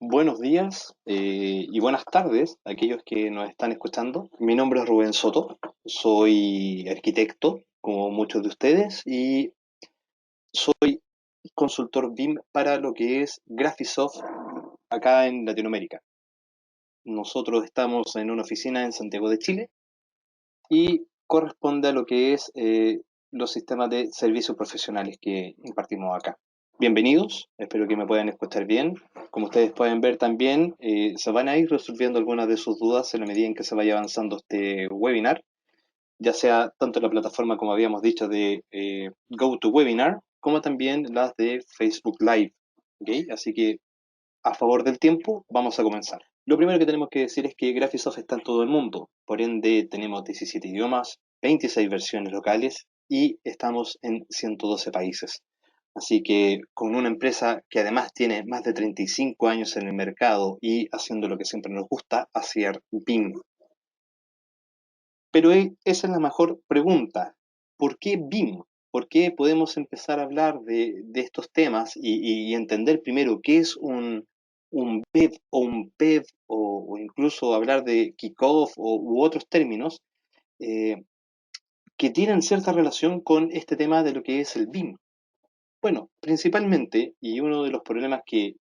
Buenos días y buenas tardes a aquellos que nos están escuchando. Mi nombre es Rubén Soto, soy arquitecto como muchos de ustedes y soy consultor BIM para lo que es Graphisoft acá en Latinoamérica. Nosotros estamos en una oficina en Santiago de Chile y corresponde a lo que es los sistemas de servicios profesionales que impartimos acá. Bienvenidos, espero que me puedan escuchar bien. Como ustedes pueden ver también, se van a ir resolviendo algunas de sus dudas en la medida en que se vaya avanzando este webinar, ya sea tanto en la plataforma, como habíamos dicho, de GoToWebinar, como también las de Facebook Live. ¿Okay? Así que a favor del tiempo, vamos a comenzar. Lo primero que tenemos que decir es que Graphisoft está en todo el mundo, por ende tenemos 17 idiomas, 26 versiones locales y estamos en 112 países. Así que con una empresa que además tiene más de 35 años en el mercado y haciendo lo que siempre nos gusta, hacer BIM. Pero esa es la mejor pregunta. ¿Por qué BIM? ¿Por qué podemos empezar a hablar de estos temas y entender primero qué es un BEV o un PEV o incluso hablar de kickoff u otros términos eh, que tienen cierta relación con este tema de lo que es el BIM? Bueno, principalmente, y uno de los problemas que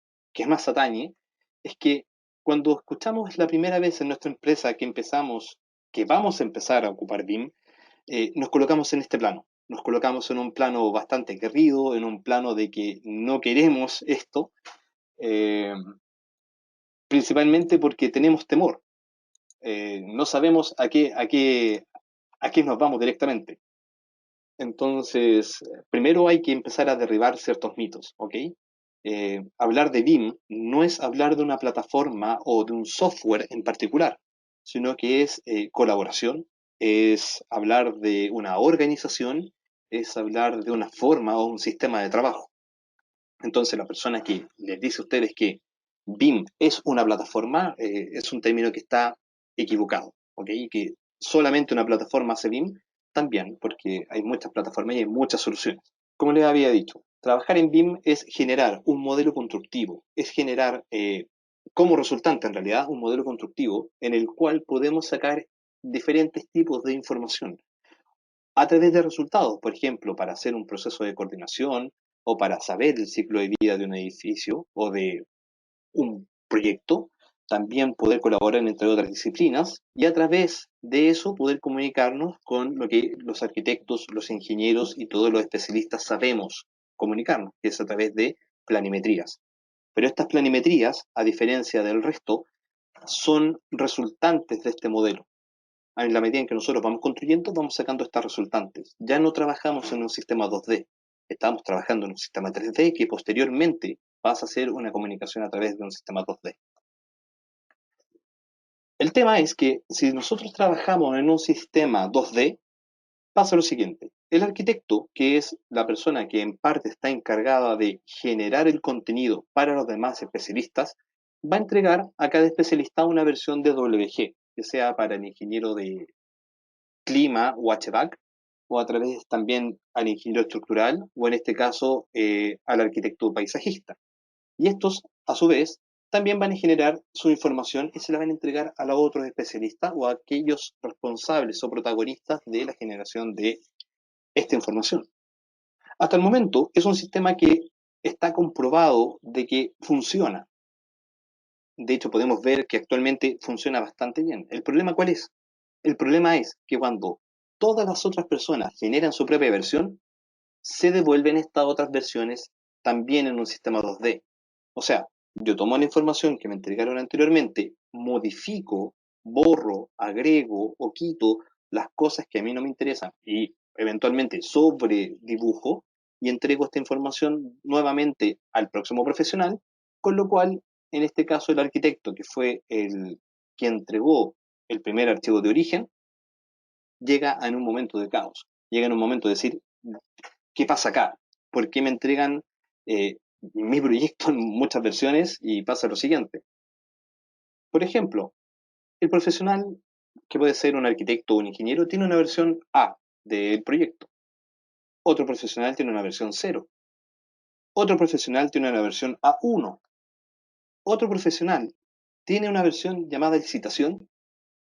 más atañe, es que cuando escuchamos la primera vez en nuestra empresa que empezamos, que vamos a empezar a ocupar BIM, nos colocamos en este plano. Nos colocamos en un plano bastante aguerrido, en un plano de que no queremos esto, eh, principalmente porque tenemos temor. No sabemos a qué nos vamos directamente. Entonces, primero hay que empezar a derribar ciertos mitos, ¿ok? Hablar de BIM no es hablar de una plataforma o de un software en particular, sino que es colaboración, es hablar de una organización, es hablar de una forma o un sistema de trabajo. Entonces, la persona que les dice a ustedes que BIM es una plataforma, es un término que está equivocado, ¿ok? Que solamente una plataforma hace BIM, también, porque hay muchas plataformas y hay muchas soluciones. Como les había dicho, trabajar en BIM es generar un modelo constructivo, es generar como resultante en realidad un modelo constructivo en el cual podemos sacar diferentes tipos de información a través de resultados, por ejemplo, para hacer un proceso de coordinación o para saber el ciclo de vida de un edificio o de un proyecto, también poder colaborar entre otras disciplinas y a través de eso poder comunicarnos con lo que los arquitectos, los ingenieros y todos los especialistas sabemos comunicarnos, que es a través de planimetrías. Pero estas planimetrías, a diferencia del resto, son resultantes de este modelo. En la medida en que nosotros vamos construyendo, vamos sacando estas resultantes. Ya no trabajamos en un sistema 2D, estamos trabajando en un sistema 3D que posteriormente pasa a ser una comunicación a través de un sistema 2D. El tema es que si nosotros trabajamos en un sistema 2D, pasa lo siguiente. El arquitecto, que es la persona que en parte está encargada de generar el contenido para los demás especialistas, va a entregar a cada especialista una versión de WG, que sea para el ingeniero de clima o HVAC, o a través también al ingeniero estructural, o en este caso al arquitecto paisajista. Y estos, a su vez, también van a generar su información y se la van a entregar a los otros especialistas o a aquellos responsables o protagonistas de la generación de esta información. Hasta el momento es un sistema que está comprobado de que funciona. De hecho, podemos ver que actualmente funciona bastante bien. ¿El problema cuál es? El problema es que cuando todas las otras personas generan su propia versión, se devuelven estas otras versiones también en un sistema 2D. O sea, yo tomo la información que me entregaron anteriormente, modifico, borro, agrego o quito las cosas que a mí no me interesan y eventualmente sobre dibujo y entrego esta información nuevamente al próximo profesional, con lo cual, en este caso, el arquitecto, que fue el que entregó el primer archivo de origen, llega en un momento de caos, llega en un momento de decir, ¿qué pasa acá? ¿Por qué me entregan eh, mi proyecto en muchas versiones y pasa lo siguiente? Por ejemplo, el profesional, que puede ser un arquitecto o un ingeniero, tiene una versión A del proyecto. Otro profesional tiene una versión 0. Otro profesional tiene una versión A1. otro profesional tiene una versión llamada licitación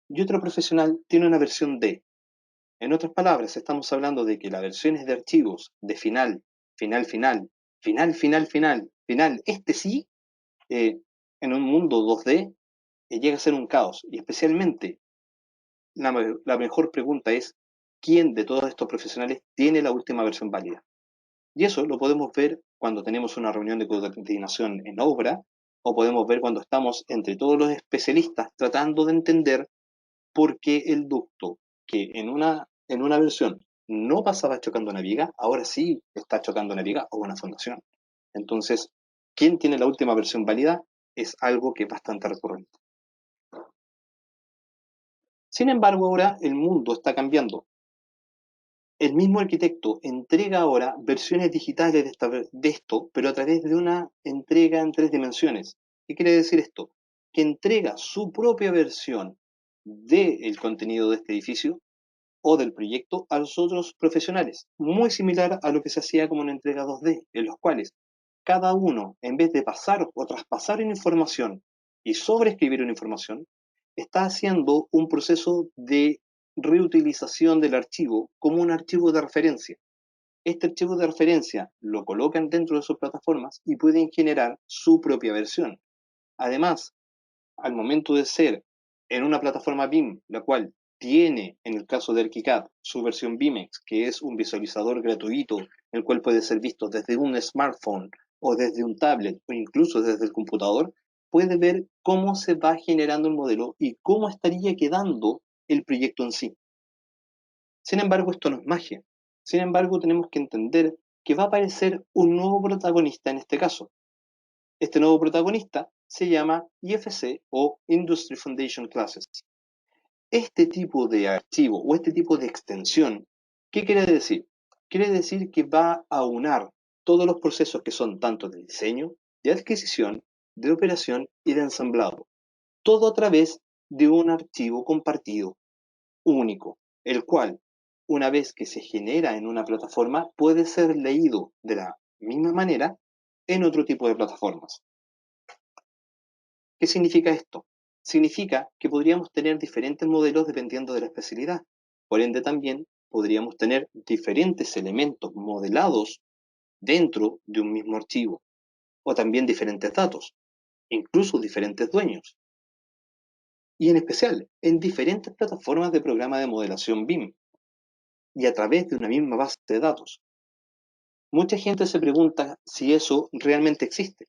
y otro profesional tiene una versión D. En otras palabras, estamos hablando de que las versiones de archivos de final, final, final, final, final, final, final, este sí, eh, en un mundo 2D, llega a ser un caos. Y especialmente, la mejor pregunta es, ¿quién de todos estos profesionales tiene la última versión válida? Y eso lo podemos ver cuando tenemos una reunión de coordinación en obra, o podemos ver cuando estamos entre todos los especialistas tratando de entender por qué el ducto que en una versión no pasaba chocando una viga, ahora sí está chocando una viga o una fundación. Entonces, ¿quién tiene la última versión válida? Es algo que es bastante recurrente. Sin embargo, ahora el mundo está cambiando. El mismo arquitecto entrega ahora versiones digitales de esto, pero a través de una entrega en 3 dimensiones. ¿Qué quiere decir esto? Que entrega su propia versión del contenido de este edificio o del proyecto a los otros profesionales, muy similar a lo que se hacía como una entrega 2D, en los cuales cada uno, en vez de pasar o traspasar una información y sobreescribir una información, está haciendo un proceso de reutilización del archivo como un archivo de referencia. Este archivo de referencia lo colocan dentro de sus plataformas y pueden generar su propia versión. Además, al momento de ser en una plataforma BIM, la cual tiene, en el caso de ArchiCAD, su versión BIMEX, que es un visualizador gratuito, el cual puede ser visto desde un smartphone o desde un tablet o incluso desde el computador, puede ver cómo se va generando el modelo y cómo estaría quedando el proyecto en sí. Sin embargo, esto no es magia. Sin embargo, tenemos que entender que va a aparecer un nuevo protagonista en este caso. Este nuevo protagonista se llama IFC o Industry Foundation Classes. Este tipo de archivo o este tipo de extensión, ¿qué quiere decir? Quiere decir que va a unar todos los procesos que son tanto de diseño, de adquisición, de operación y de ensamblado, todo a través de un archivo compartido único, el cual, una vez que se genera en una plataforma, puede ser leído de la misma manera en otro tipo de plataformas. ¿Qué significa esto? Significa que podríamos tener diferentes modelos dependiendo de la especialidad. Por ende, también podríamos tener diferentes elementos modelados dentro de un mismo archivo, o también diferentes datos, incluso diferentes dueños, y en especial en diferentes plataformas de programa de modelación BIM y a través de una misma base de datos. Mucha gente se pregunta si eso realmente existe.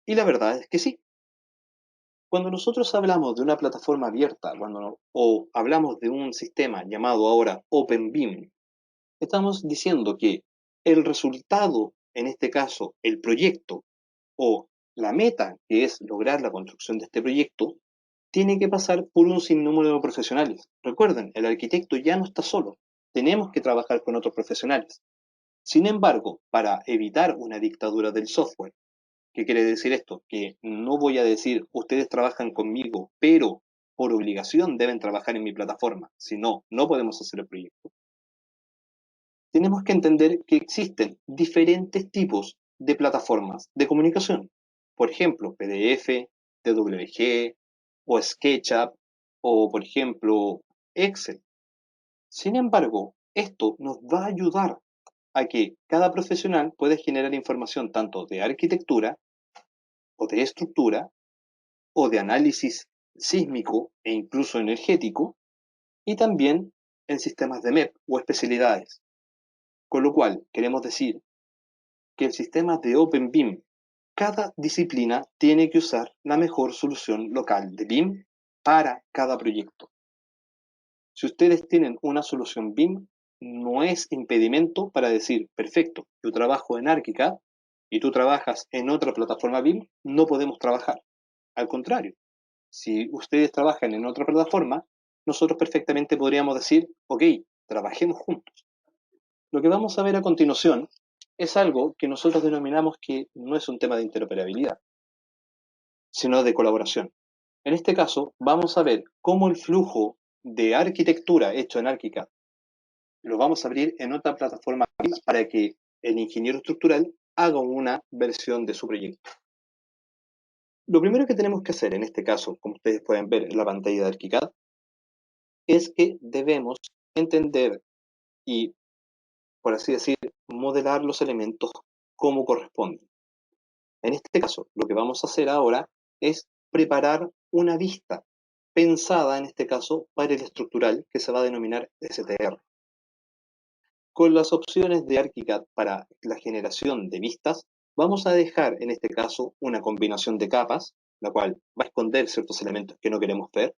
Y la verdad es que sí. Cuando nosotros hablamos de una plataforma abierta, o hablamos de un sistema llamado ahora OpenBIM, estamos diciendo que el resultado, en este caso el proyecto o la meta, que es lograr la construcción de este proyecto, tiene que pasar por un sinnúmero de profesionales. Recuerden, el arquitecto ya no está solo, tenemos que trabajar con otros profesionales. Sin embargo, para evitar una dictadura del software, ¿qué quiere decir esto? Que no voy a decir, ustedes trabajan conmigo, pero por obligación deben trabajar en mi plataforma. Si no, no podemos hacer el proyecto. Tenemos que entender que existen diferentes tipos de plataformas de comunicación. Por ejemplo, PDF, DWG o SketchUp o, por ejemplo, Excel. Sin embargo, esto nos va a ayudar a que cada profesional pueda generar información tanto de arquitectura o de estructura o de análisis sísmico e incluso energético, y también en sistemas de MEP o especialidades. Con lo cual, queremos decir que el sistema de OpenBIM, cada disciplina tiene que usar la mejor solución local de BIM para cada proyecto. Si ustedes tienen una solución BIM, no es impedimento para decir, perfecto, yo trabajo en ArchiCAD y tú trabajas en otra plataforma BIM, no podemos trabajar. Al contrario, si ustedes trabajan en otra plataforma, nosotros perfectamente podríamos decir, ok, trabajemos juntos. Lo que vamos a ver a continuación es algo que nosotros denominamos que no es un tema de interoperabilidad, sino de colaboración. En este caso, vamos a ver cómo el flujo de arquitectura hecho en ArchiCAD lo vamos a abrir en otra plataforma para que el ingeniero estructural haga una versión de su proyecto. Lo primero que tenemos que hacer en este caso, como ustedes pueden ver en la pantalla de ArchiCAD, es que debemos entender y, por así decir, modelar los elementos como corresponde. En este caso, lo que vamos a hacer ahora es preparar una vista pensada, en este caso, para el estructural que se va a denominar STR. Con las opciones de ArchiCAD para la generación de vistas, vamos a dejar, en este caso, una combinación de capas, la cual va a esconder ciertos elementos que no queremos ver,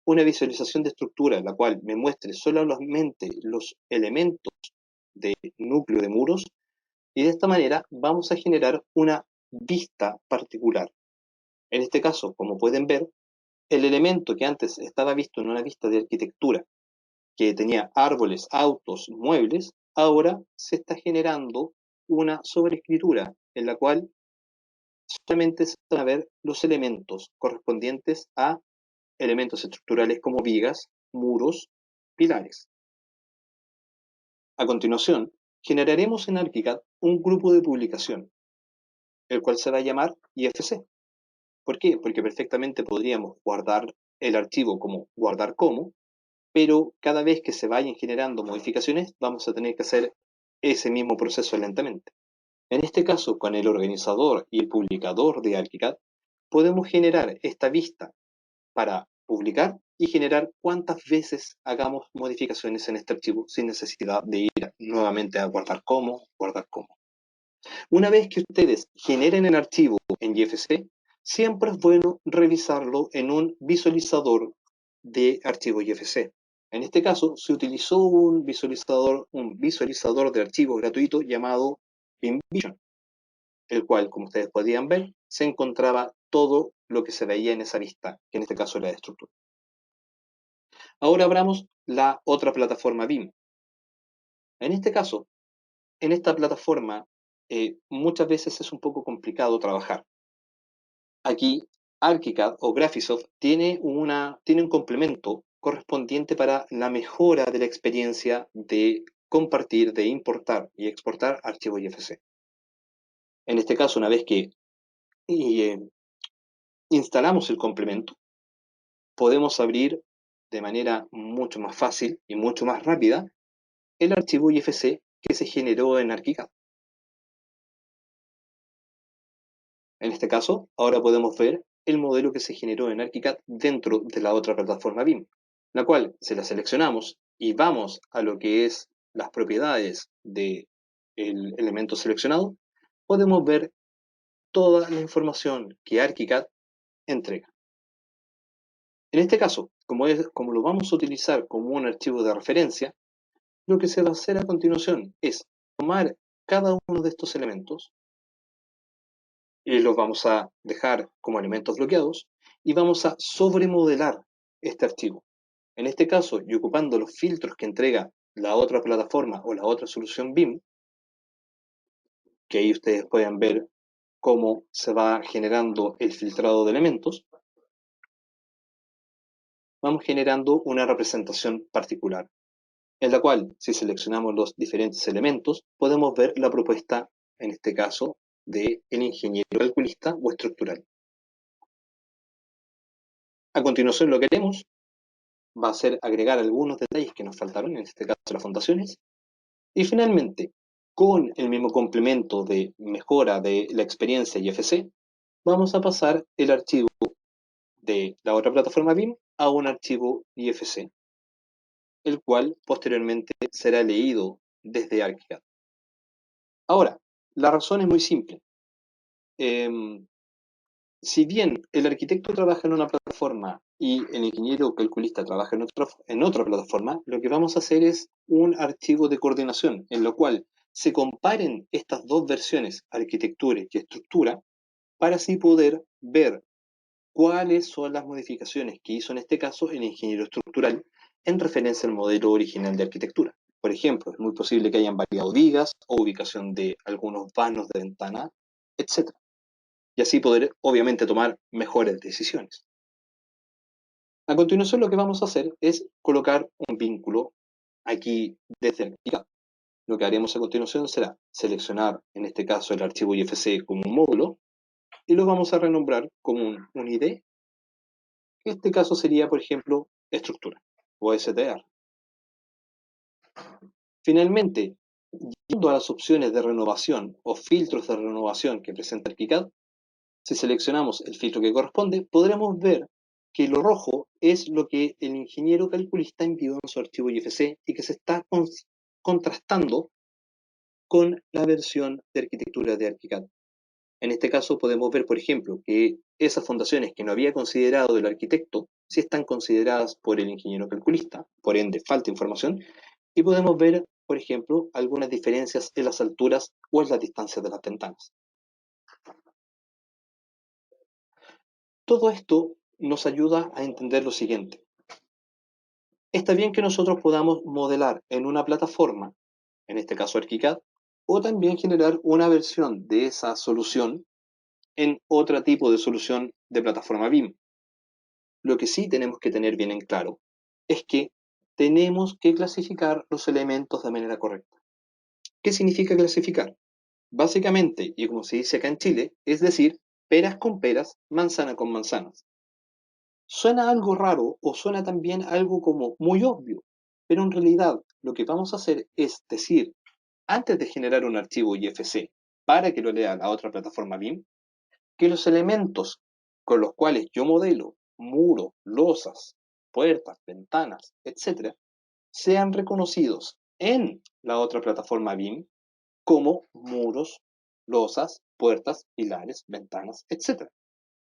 una visualización de estructura, la cual me muestre solamente los elementos de núcleo de muros, y de esta manera vamos a generar una vista particular. En este caso, como pueden ver, el elemento que antes estaba visto en una vista de arquitectura, que tenía árboles, autos, muebles, ahora se está generando una sobreescritura en la cual solamente se van a ver los elementos correspondientes a elementos estructurales como vigas, muros, pilares. A continuación, generaremos en ArchiCAD un grupo de publicación, el cual se va a llamar IFC. ¿Por qué? Porque perfectamente podríamos guardar el archivo como guardar como, pero cada vez que se vayan generando modificaciones, vamos a tener que hacer ese mismo proceso lentamente. En este caso, con el organizador y el publicador de ArchiCAD, podemos generar esta vista para publicar y generar cuantas veces hagamos modificaciones en este archivo sin necesidad de ir nuevamente a guardar como, guardar como. Una vez que ustedes generen el archivo en IFC, siempre es bueno revisarlo en un visualizador de archivo IFC. En este caso, se utilizó un visualizador de archivos gratuito llamado BIMVision, el cual, como ustedes podían ver, se encontraba todo lo que se veía en esa vista, que en este caso era de estructura. Ahora abramos la otra plataforma BIM. En este caso, en esta plataforma, muchas veces es un poco complicado trabajar. Aquí, ArchiCAD o Graphisoft tiene un complemento correspondiente para la mejora de la experiencia de compartir, de importar y exportar archivos IFC. En este caso, una vez que eh, instalamos el complemento, podemos abrir de manera mucho más fácil y mucho más rápida el archivo IFC que se generó en ArchiCAD. En este caso, ahora podemos ver el modelo que se generó en ArchiCAD dentro de la otra plataforma BIM, la cual, si la seleccionamos y vamos a lo que es las propiedades del elemento seleccionado, podemos ver toda la información que ArchiCAD entrega. En este caso, como lo vamos a utilizar como un archivo de referencia, lo que se va a hacer a continuación es tomar cada uno de estos elementos y los vamos a dejar como elementos bloqueados y vamos a sobremodelar este archivo. En este caso, y ocupando los filtros que entrega la otra plataforma o la otra solución BIM, que ahí ustedes pueden ver cómo se va generando el filtrado de elementos, vamos generando una representación particular, en la cual, si seleccionamos los diferentes elementos, podemos ver la propuesta, en este caso, del ingeniero calculista o estructural. A continuación, lo que haremos va a ser agregar algunos detalles que nos faltaron, en este caso las fundaciones, y finalmente, con el mismo complemento de mejora de la experiencia IFC, vamos a pasar el archivo de la otra plataforma BIM a un archivo IFC, el cual posteriormente será leído desde ArchiCAD. Ahora, la razón es muy simple. Si bien el arquitecto trabaja en una plataforma y el ingeniero calculista trabaja en otra plataforma, lo que vamos a hacer es un archivo de coordinación, en lo cual se comparen estas dos versiones, arquitectura y estructura, para así poder ver cuáles son las modificaciones que hizo en este caso el ingeniero estructural en referencia al modelo original de arquitectura. Por ejemplo, es muy posible que hayan variado vigas o ubicación de algunos vanos de ventana, etc. Y así poder, obviamente, tomar mejores decisiones. A continuación, lo que vamos a hacer es colocar un vínculo aquí desde el ArchiCAD. Lo que haremos a continuación será seleccionar, en este caso, el archivo IFC como un módulo, y lo vamos a renombrar como un ID. En este caso sería, por ejemplo, estructura o STR. Finalmente, yendo a las opciones de renovación o filtros de renovación que presenta ArchiCAD, si seleccionamos el filtro que corresponde, podremos ver que lo rojo es lo que el ingeniero calculista envió en su archivo IFC y que se está contrastando con la versión de arquitectura de ArchiCAD. En este caso podemos ver, por ejemplo, que esas fundaciones que no había considerado el arquitecto sí están consideradas por el ingeniero calculista, por ende falta información, y podemos ver, por ejemplo, algunas diferencias en las alturas o en las distancias de las ventanas. Todo esto nos ayuda a entender lo siguiente. Está bien que nosotros podamos modelar en una plataforma, en este caso ArchiCAD, o también generar una versión de esa solución en otro tipo de solución de plataforma BIM. Lo que sí tenemos que tener bien en claro es que tenemos que clasificar los elementos de manera correcta. ¿Qué significa clasificar? Básicamente, y como se dice acá en Chile, es decir, peras con peras, manzana con manzanas. Suena algo raro o suena también algo como muy obvio, pero en realidad lo que vamos a hacer es decir, antes de generar un archivo IFC para que lo lea la otra plataforma BIM, que los elementos con los cuales yo modelo, muros, losas, puertas, ventanas, etcétera, sean reconocidos en la otra plataforma BIM como muros, losas, puertas, pilares, ventanas, etcétera.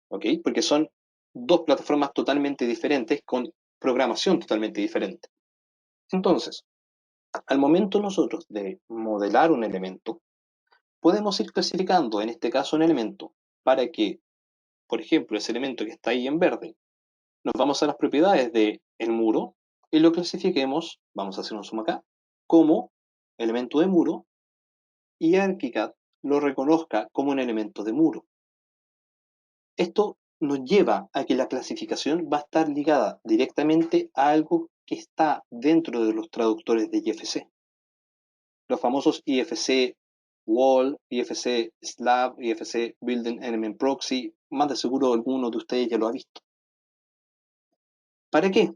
¿Ok? Porque son dos plataformas totalmente diferentes con programación totalmente diferente. Entonces, al momento nosotros de modelar un elemento, podemos ir clasificando, en este caso, un elemento para que, por ejemplo, ese elemento que está ahí en verde, nos vamos a las propiedades del muro y lo clasifiquemos, vamos a hacer un zoom acá, como elemento de muro y ArchiCAD lo reconozca como un elemento de muro. Esto nos lleva a que la clasificación va a estar ligada directamente a algo que está dentro de los traductores de IFC. Los famosos IFC Wall, IFC Slab, IFC Building Element Proxy, más de seguro alguno de ustedes ya lo ha visto. ¿Para qué?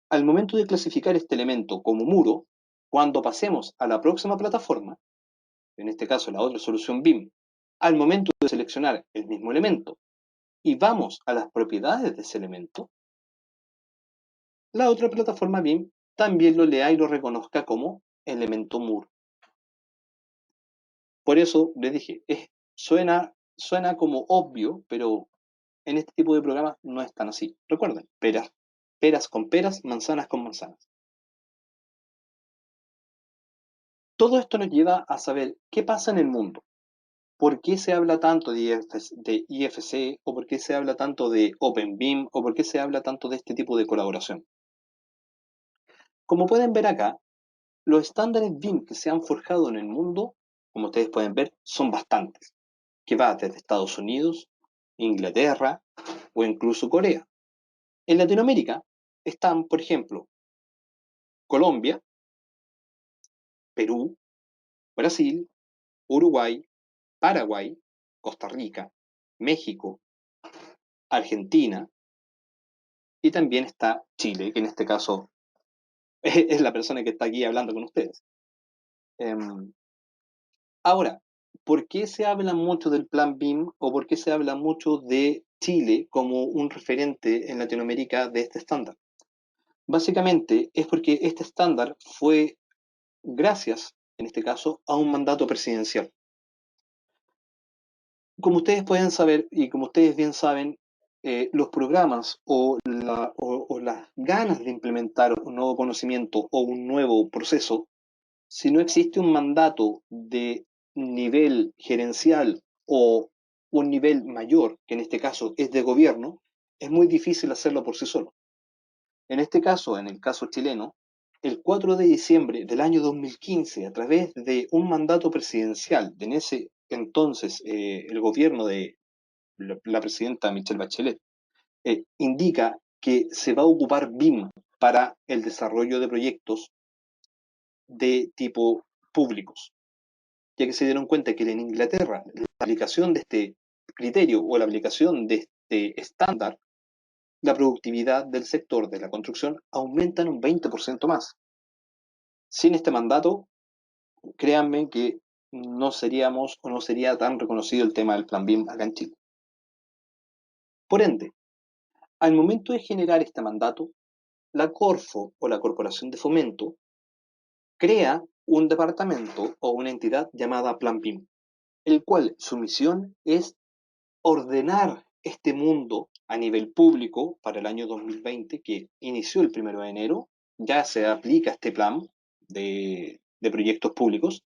Al momento de clasificar este elemento como muro, cuando pasemos a la próxima plataforma, en este caso la otra solución BIM, al momento de seleccionar el mismo elemento y vamos a las propiedades de ese elemento, la otra plataforma BIM también lo lea y lo reconozca como elemento muro. Por eso les dije, suena como obvio, pero en este tipo de programas no es tan así. Recuerden, peras con peras, manzanas con manzanas. Todo esto nos lleva a saber qué pasa en el mundo. ¿Por qué se habla tanto de IFC o por qué se habla tanto de OpenBIM o por qué se habla tanto de este tipo de colaboración? Como pueden ver acá, los estándares BIM que se han forjado en el mundo, como ustedes pueden ver, son bastantes, que va desde Estados Unidos, Inglaterra o incluso Corea. En Latinoamérica están, por ejemplo, Colombia, Perú, Brasil, Uruguay, Paraguay, Costa Rica, México, Argentina y también está Chile, que en este caso es la persona que está aquí hablando con ustedes. Ahora, ¿por qué se habla mucho del plan BIM o por qué se habla mucho de Chile como un referente en Latinoamérica de este estándar? Básicamente es porque este estándar fue gracias, en este caso, a un mandato presidencial. Como ustedes pueden saber y como ustedes bien saben, los programas o las ganas de implementar un nuevo conocimiento o un nuevo proceso, si no existe un mandato de nivel gerencial o un nivel mayor, que en este caso es de gobierno, es muy difícil hacerlo por sí solo. En este caso, en el caso chileno, el 4 de diciembre del año 2015, a través de un mandato presidencial, de en ese entonces el gobierno de la presidenta Michelle Bachelet, indica que se va a ocupar BIM para el desarrollo de proyectos de tipo públicos, ya que se dieron cuenta que en Inglaterra la aplicación de este criterio o la aplicación de este estándar, la productividad del sector de la construcción aumenta en un 20% más. Sin este mandato, créanme que no seríamos o no sería tan reconocido el tema del Plan BIM acá en Chile. Por ende, al momento de generar este mandato, la Corfo o la Corporación de Fomento crea un departamento o una entidad llamada Plan BIM, el cual su misión es ordenar este mundo a nivel público para el año 2020, que inició el 1 de enero. Ya se aplica este plan de proyectos públicos,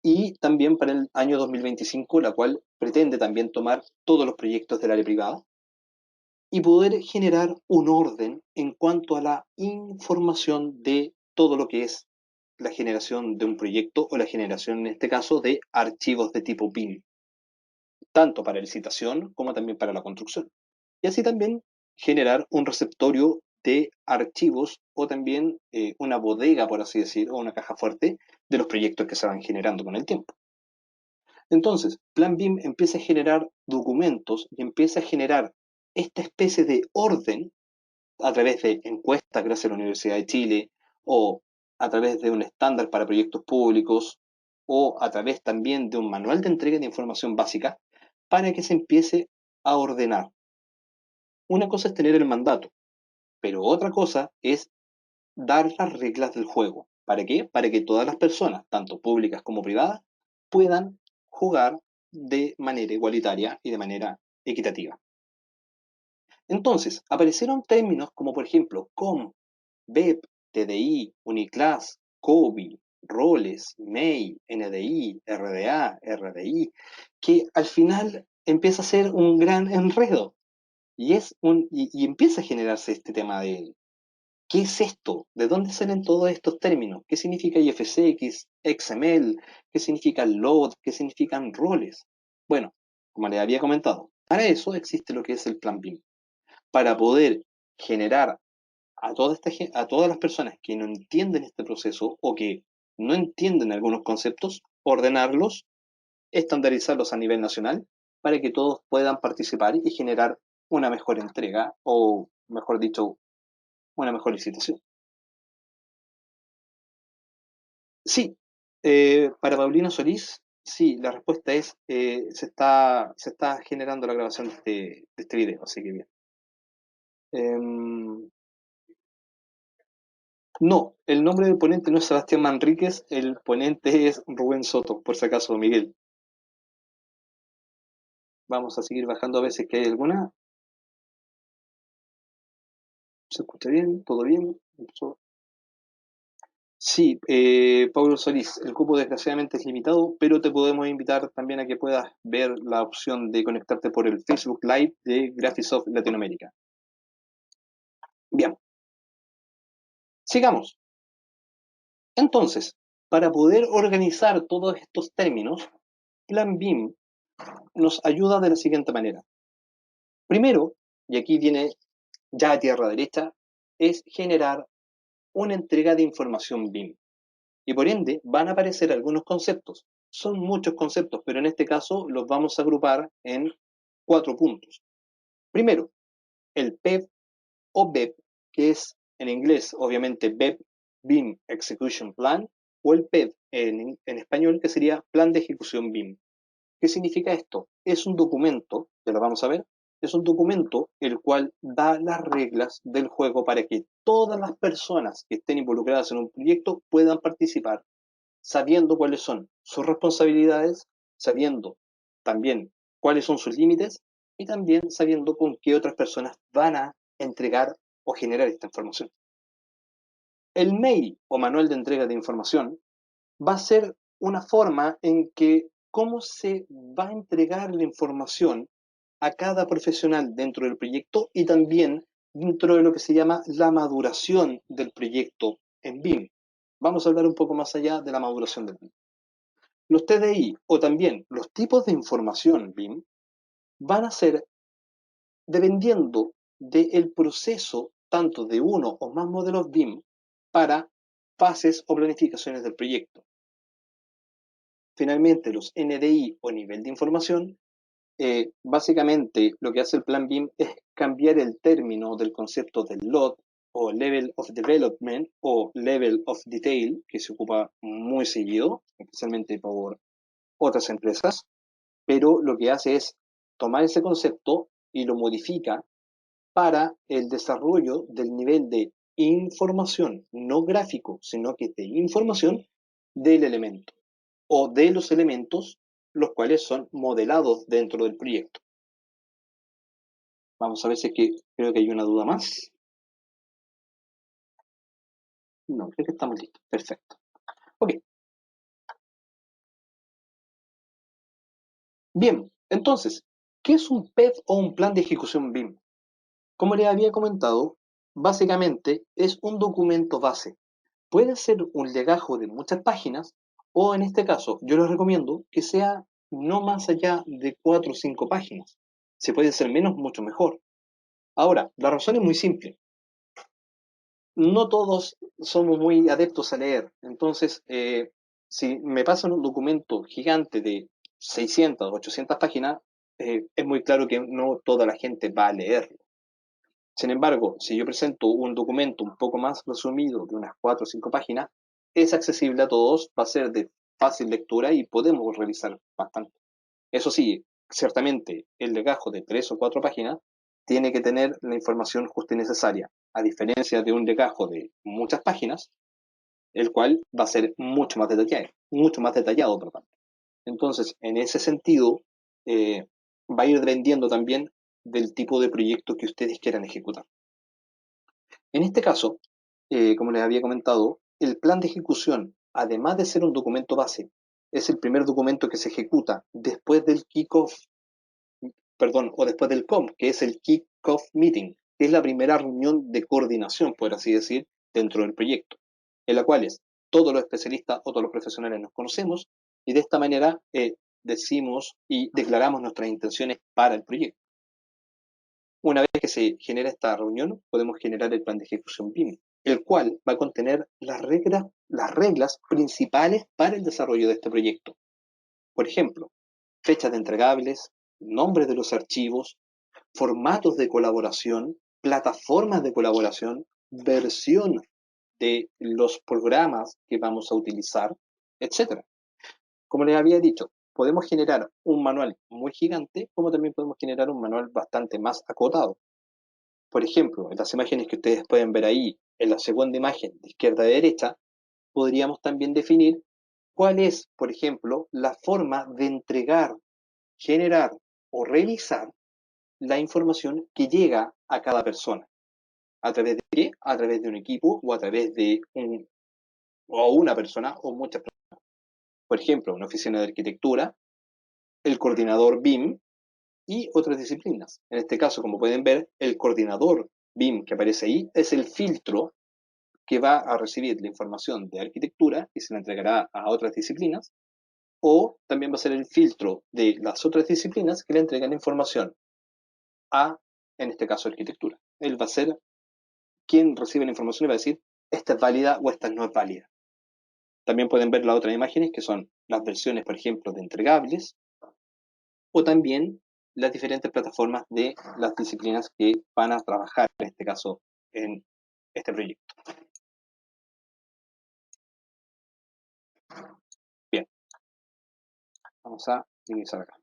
y también para el año 2025, la cual pretende también tomar todos los proyectos del área privada y poder generar un orden en cuanto a la información de todo lo que es la generación de un proyecto o la generación, en este caso, de archivos de tipo BIM, tanto para licitación como también para la construcción. Y así también generar un receptorio de archivos o también una bodega, por así decir, o una caja fuerte de los proyectos que se van generando con el tiempo. Entonces, Plan BIM empieza a generar documentos y empieza a generar esta especie de orden a través de encuestas gracias a la Universidad de Chile, o a través de un estándar para proyectos públicos, o a través también de un manual de entrega de información básica, para que se empiece a ordenar. Una cosa es tener el mandato, pero otra cosa es dar las reglas del juego. ¿Para qué? Para que todas las personas, tanto públicas como privadas, puedan jugar de manera igualitaria y de manera equitativa. Entonces, aparecieron términos como por ejemplo COM, BEP, TDI, Uniclass, COBI, roles, MEI, NDI, RDA, RDI, que al final empieza a ser un gran enredo y empieza a generarse este tema de ¿qué es esto? ¿De dónde salen todos estos términos? ¿Qué significa IFCX, XML? ¿Qué significa LOAD? ¿Qué significan roles? Bueno, como les había comentado, para eso existe lo que es el Plan BIM, para poder generar a todas las personas que no entienden este proceso o que no entienden algunos conceptos, ordenarlos, estandarizarlos a nivel nacional para que todos puedan participar y generar una mejor entrega o, mejor dicho, una mejor licitación. Sí, para Paulino Solís, sí, la respuesta es, se está generando la grabación de este video, así que bien. Em, no, el nombre del ponente no es Sebastián Manríquez, el ponente es Rubén Soto, por si acaso, Miguel. Vamos a seguir bajando a veces que hay alguna. ¿Se escucha bien? ¿Todo bien? Sí, Pablo Solís, el cupo desgraciadamente es limitado, pero te podemos invitar también a que puedas ver la opción de conectarte por el Facebook Live de Graphisoft Latinoamérica. Bien, sigamos. Entonces, para poder organizar todos estos términos, Plan BIM nos ayuda de la siguiente manera. Primero, y aquí viene ya a tierra derecha, es generar una entrega de información BIM. Y por ende van a aparecer algunos conceptos. Son muchos conceptos, pero en este caso los vamos a agrupar en 4 puntos. Primero, el PEP o BEP, que es en inglés obviamente BEP, BIM Execution Plan, o el PEP en español, que sería Plan de Ejecución BIM. ¿Qué significa esto? Es un documento, ya lo vamos a ver, es un documento el cual da las reglas del juego para que todas las personas que estén involucradas en un proyecto puedan participar, sabiendo cuáles son sus responsabilidades, sabiendo también cuáles son sus límites y también sabiendo con qué otras personas van a entregar o generar esta información. El mail o manual de entrega de información va a ser una forma en que cómo se va a entregar la información a cada profesional dentro del proyecto y también dentro de lo que se llama la maduración del proyecto en BIM. Vamos a hablar un poco más allá de la maduración del BIM. Los TDI o también los tipos de información BIM van a ser dependiendo del proceso tanto de uno o más modelos BIM para fases o planificaciones del proyecto. Finalmente, los NDI o nivel de información básicamente lo que hace el plan BIM es cambiar el término del concepto del LOD o Level of Development o Level of Detail, que se ocupa muy seguido, especialmente por otras empresas, pero lo que hace es tomar ese concepto y lo modifica para el desarrollo del nivel de información, no gráfico, sino que de información del elemento o de los elementos los cuales son modelados dentro del proyecto. Vamos a ver si es que creo que hay una duda más. No, creo que estamos listos. Perfecto. Ok. Bien, entonces, ¿qué es un PED o un plan de ejecución BIM? Como les había comentado, básicamente es un documento base. Puede ser un legajo de muchas páginas o en este caso yo les recomiendo que sea no más allá de 4 o 5 páginas. Si puede ser menos, mucho mejor. Ahora, la razón es muy simple. No todos somos muy adeptos a leer. Entonces, si me pasan un documento gigante de 600, 800 páginas, es muy claro que no toda la gente va a leerlo. Sin embargo, si yo presento un documento un poco más resumido de unas 4 o 5 páginas, es accesible a todos, va a ser de fácil lectura y podemos revisar bastante. Eso sí, ciertamente el legajo de 3 o 4 páginas tiene que tener la información justa y necesaria, a diferencia de un legajo de muchas páginas, el cual va a ser mucho más detallado, perdón. Entonces, en ese sentido, va a ir dependiendo también del tipo de proyecto que ustedes quieran ejecutar. En este caso, como les había comentado, el plan de ejecución, además de ser un documento base, es el primer documento que se ejecuta después del kickoff, perdón, o después del COM, que es el kickoff meeting, que es la primera reunión de coordinación, por así decir, dentro del proyecto, en la cual todos los especialistas o todos los profesionales nos conocemos y de esta manera decimos y declaramos nuestras intenciones para el proyecto. Una vez que se genera esta reunión, podemos generar el plan de ejecución BIM, el cual va a contener las reglas principales para el desarrollo de este proyecto. Por ejemplo, fechas de entregables, nombres de los archivos, formatos de colaboración, plataformas de colaboración, versión de los programas que vamos a utilizar, etcétera. Como les había dicho, podemos generar un manual muy gigante, como también podemos generar un manual bastante más acotado. Por ejemplo, en las imágenes que ustedes pueden ver ahí, en la segunda imagen de izquierda a derecha, podríamos también definir cuál es, por ejemplo, la forma de entregar, generar o revisar la información que llega a cada persona. ¿A través de qué? A través de un equipo o a través de una persona o muchas personas. Por ejemplo, una oficina de arquitectura, el coordinador BIM y otras disciplinas. En este caso, como pueden ver, el coordinador BIM que aparece ahí es el filtro que va a recibir la información de arquitectura y se la entregará a otras disciplinas, o también va a ser el filtro de las otras disciplinas que le entregan información a, en este caso, arquitectura. Él va a ser quien recibe la información y va a decir, esta es válida o esta no es válida. También pueden ver las otras imágenes que son las versiones, por ejemplo, de entregables, o también las diferentes plataformas de las disciplinas que van a trabajar, en este caso, en este proyecto. Bien, vamos a iniciar acá.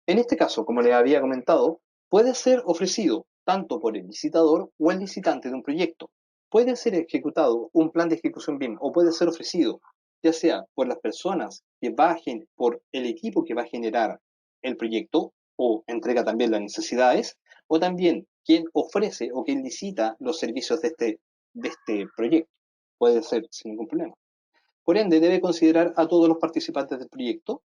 En este caso, como les había comentado, puede ser ofrecido tanto por el licitador o el licitante de un proyecto. Puede ser ejecutado un plan de ejecución BIM o puede ser ofrecido ya sea por las personas que bajen, por el equipo que va a generar el proyecto o entrega también las necesidades, o también quien ofrece o quien licita los servicios de este proyecto. Puede ser sin ningún problema. Por ende, debe considerar a todos los participantes del proyecto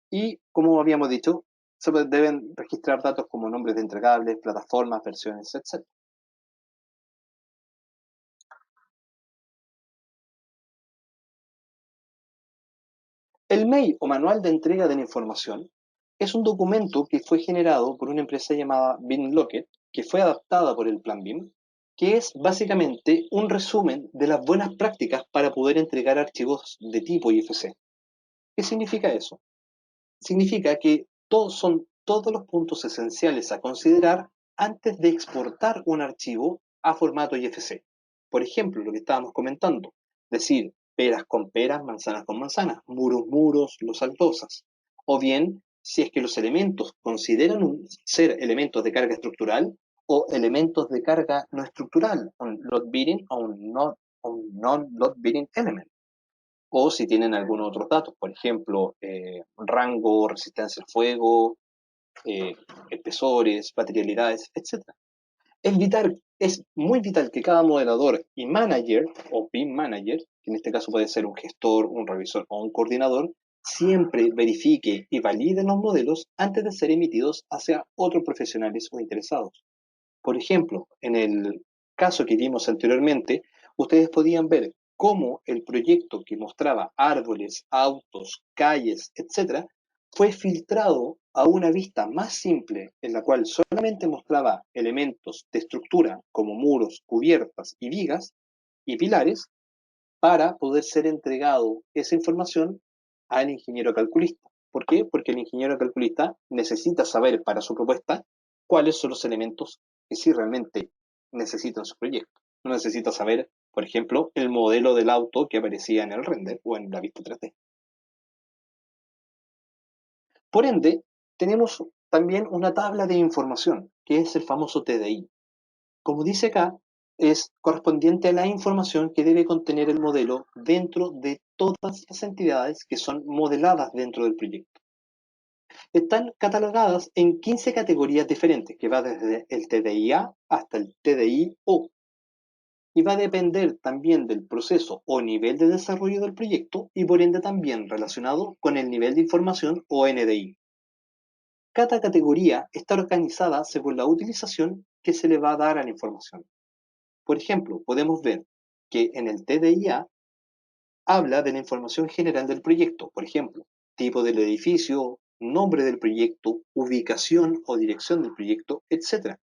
y, como habíamos dicho, se deben registrar datos como nombres de entregables, plataformas, versiones, etc. El MEI o Manual de Entrega de la Información es un documento que fue generado por una empresa llamada BIMlocket, que fue adaptada por el Plan BIM, que es básicamente un resumen de las buenas prácticas para poder entregar archivos de tipo IFC. ¿Qué significa eso? Significa que Son todos los puntos esenciales a considerar antes de exportar un archivo a formato IFC. Por ejemplo, lo que estábamos comentando, decir peras con peras, manzanas con manzanas, muros, muros, losas. O bien, si es que los elementos consideran ser elementos de carga estructural o elementos de carga no estructural, un load bearing o un non-load bearing element. O si tienen algunos otros datos, por ejemplo, rango, resistencia al fuego, eh, espesores, materialidades, etcétera. Es muy vital que cada modelador y manager, o BIM manager, que en este caso puede ser un gestor, un revisor o un coordinador, siempre verifique y valide los modelos antes de ser emitidos hacia otros profesionales o interesados. Por ejemplo, en el caso que vimos anteriormente, ustedes podían ver cómo el proyecto que mostraba árboles, autos, calles, etcétera, fue filtrado a una vista más simple en la cual solamente mostraba elementos de estructura como muros, cubiertas y vigas y pilares para poder ser entregado esa información al ingeniero calculista. ¿Por qué? Porque el ingeniero calculista necesita saber para su propuesta cuáles son los elementos que sí realmente necesita en su proyecto. No necesita saber, por ejemplo, el modelo del auto que aparecía en el render o en la vista 3D. Por ende, tenemos también una tabla de información, que es el famoso TDI. Como dice acá, es correspondiente a la información que debe contener el modelo dentro de todas las entidades que son modeladas dentro del proyecto. Están catalogadas en 15 categorías diferentes, que va desde el TDI-A hasta el TDI-O, y va a depender también del proceso o nivel de desarrollo del proyecto y por ende también relacionado con el nivel de información o NDI. Cada categoría está organizada según la utilización que se le va a dar a la información. Por ejemplo, podemos ver que en el TDIA habla de la información general del proyecto, por ejemplo, tipo del edificio, nombre del proyecto, ubicación o dirección del proyecto, etc.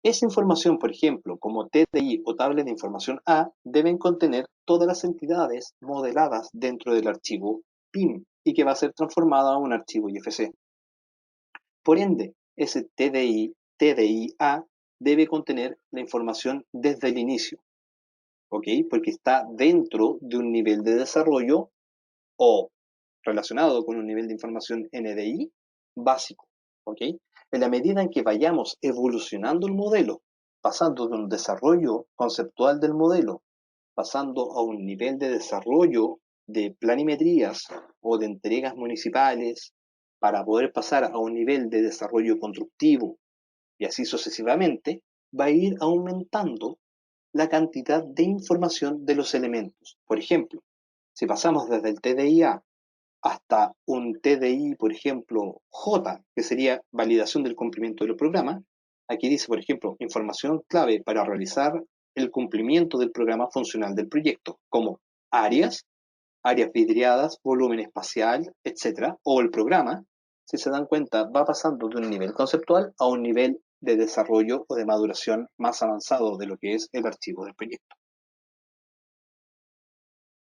Esa información, por ejemplo, como TDI o tabla de información A, deben contener todas las entidades modeladas dentro del archivo PIM y que va a ser transformada a un archivo IFC. Por ende, ese TDI-A debe contener la información desde el inicio, ¿ok? Porque está dentro de un nivel de desarrollo o relacionado con un nivel de información NDI básico, ¿ok? En la medida en que vayamos evolucionando el modelo, pasando de un desarrollo conceptual del modelo, pasando a un nivel de desarrollo de planimetrías o de entregas municipales, para poder pasar a un nivel de desarrollo constructivo y así sucesivamente, va a ir aumentando la cantidad de información de los elementos. Por ejemplo, si pasamos desde el TDI-A hasta un TDI, por ejemplo, J, que sería validación del cumplimiento del programa, aquí dice, por ejemplo, información clave para realizar el cumplimiento del programa funcional del proyecto, como áreas, áreas vidriadas, volumen espacial, etcétera, o el programa, si se dan cuenta, va pasando de un nivel conceptual a un nivel de desarrollo o de maduración más avanzado de lo que es el archivo del proyecto.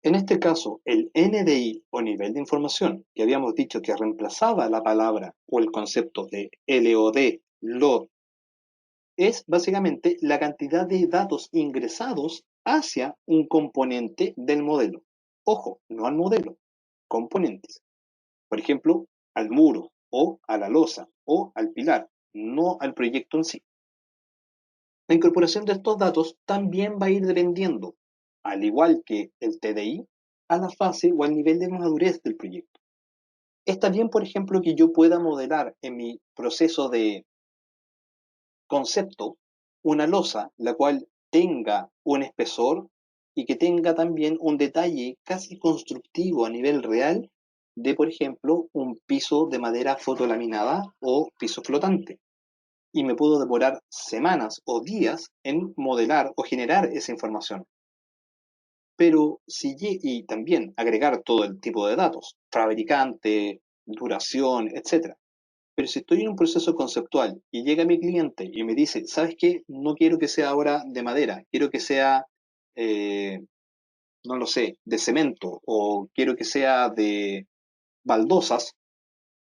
En este caso, el NDI o nivel de información, que habíamos dicho que reemplazaba la palabra o el concepto de LOD, LOD, es básicamente la cantidad de datos ingresados hacia un componente del modelo. Ojo, no al modelo, componentes. Por ejemplo, al muro o a la losa o al pilar, no al proyecto en sí. La incorporación de estos datos también va a ir dependiendo, al igual que el TDI, a la fase o al nivel de madurez del proyecto. Está bien, por ejemplo, que yo pueda modelar en mi proceso de concepto una losa, la cual tenga un espesor y que tenga también un detalle casi constructivo a nivel real de, por ejemplo, un piso de madera fotolaminada o piso flotante. Y me puedo demorar semanas o días en modelar o generar esa información. Pero si y también agregar todo el tipo de datos, fabricante, duración, etcétera. Pero si estoy en un proceso conceptual y llega mi cliente y me dice, ¿sabes qué? No quiero que sea ahora de madera, quiero que sea, eh, no lo sé, de cemento o quiero que sea de baldosas,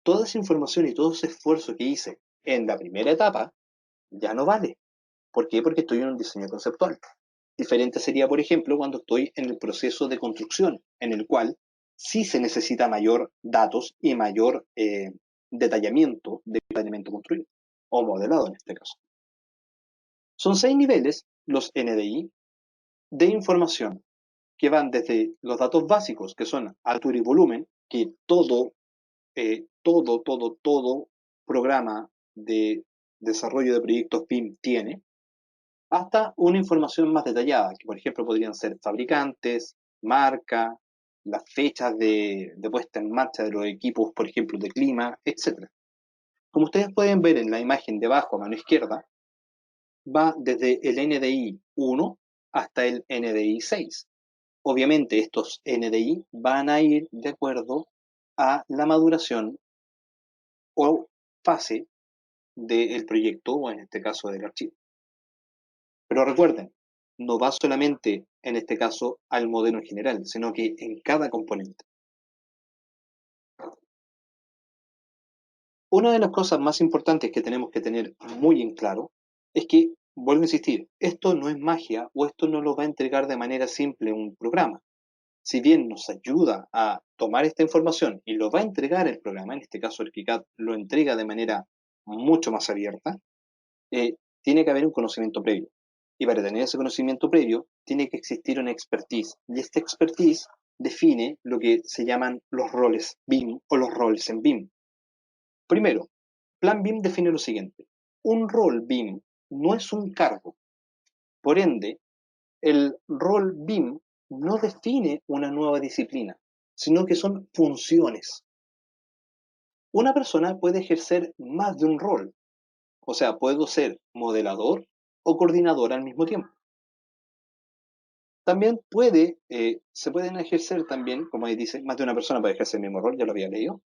toda esa información y todo ese esfuerzo que hice en la primera etapa ya no vale. ¿Por qué? Porque estoy en un diseño conceptual. Diferente sería, por ejemplo, cuando estoy en el proceso de construcción, en el cual sí se necesita mayor datos y mayor detallamiento de planeamiento construido, o modelado en este caso. Son 6 niveles, los NDI, de información, que van desde los datos básicos, que son altura y volumen, que todo programa de desarrollo de proyectos BIM tiene, hasta una información más detallada, que por ejemplo podrían ser fabricantes, marca, las fechas de puesta en marcha de los equipos, por ejemplo, de clima, etc. Como ustedes pueden ver en la imagen de abajo a mano izquierda, va desde el NDI 1 hasta el NDI 6. Obviamente estos NDI van a ir de acuerdo a la maduración o fase del proyecto, o en este caso del archivo. Pero recuerden, no va solamente en este caso al modelo en general, sino que en cada componente. Una de las cosas más importantes que tenemos que tener muy en claro es que, vuelvo a insistir, esto no es magia o esto no lo va a entregar de manera simple un programa. Si bien nos ayuda a tomar esta información y lo va a entregar el programa, en este caso el KiCad lo entrega de manera mucho más abierta, tiene que haber un conocimiento previo. Y para tener ese conocimiento previo, tiene que existir una expertise. Y esta expertise define lo que se llaman los roles BIM o los roles en BIM. Primero, Plan BIM define lo siguiente. Un rol BIM no es un cargo. Por ende, el rol BIM no define una nueva disciplina, sino que son funciones. Una persona puede ejercer más de un rol. O sea, puedo ser modelador o coordinador al mismo tiempo. También se pueden ejercer también, como ahí dice, más de una persona puede ejercer el mismo rol, ya lo había leído.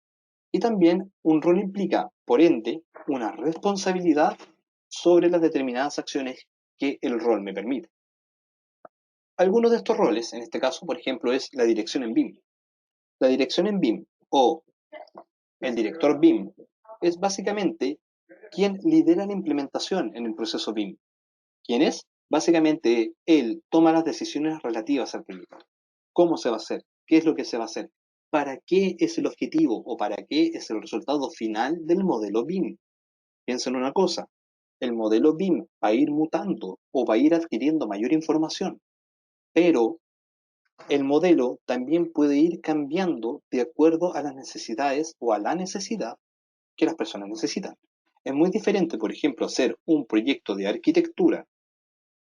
Y también un rol implica, por ende, una responsabilidad sobre las determinadas acciones que el rol me permite. Algunos de estos roles, en este caso, por ejemplo, es la dirección en BIM. La dirección en BIM o el director BIM es básicamente quien lidera la implementación en el proceso BIM. ¿Quién es? Básicamente, él toma las decisiones relativas al proyecto. ¿Cómo se va a hacer? ¿Qué es lo que se va a hacer? ¿Para qué es el objetivo o para qué es el resultado final del modelo BIM? Piensen en una cosa, el modelo BIM va a ir mutando o va a ir adquiriendo mayor información, pero el modelo también puede ir cambiando de acuerdo a las necesidades o a la necesidad que las personas necesitan. Es muy diferente, por ejemplo, hacer un proyecto de arquitectura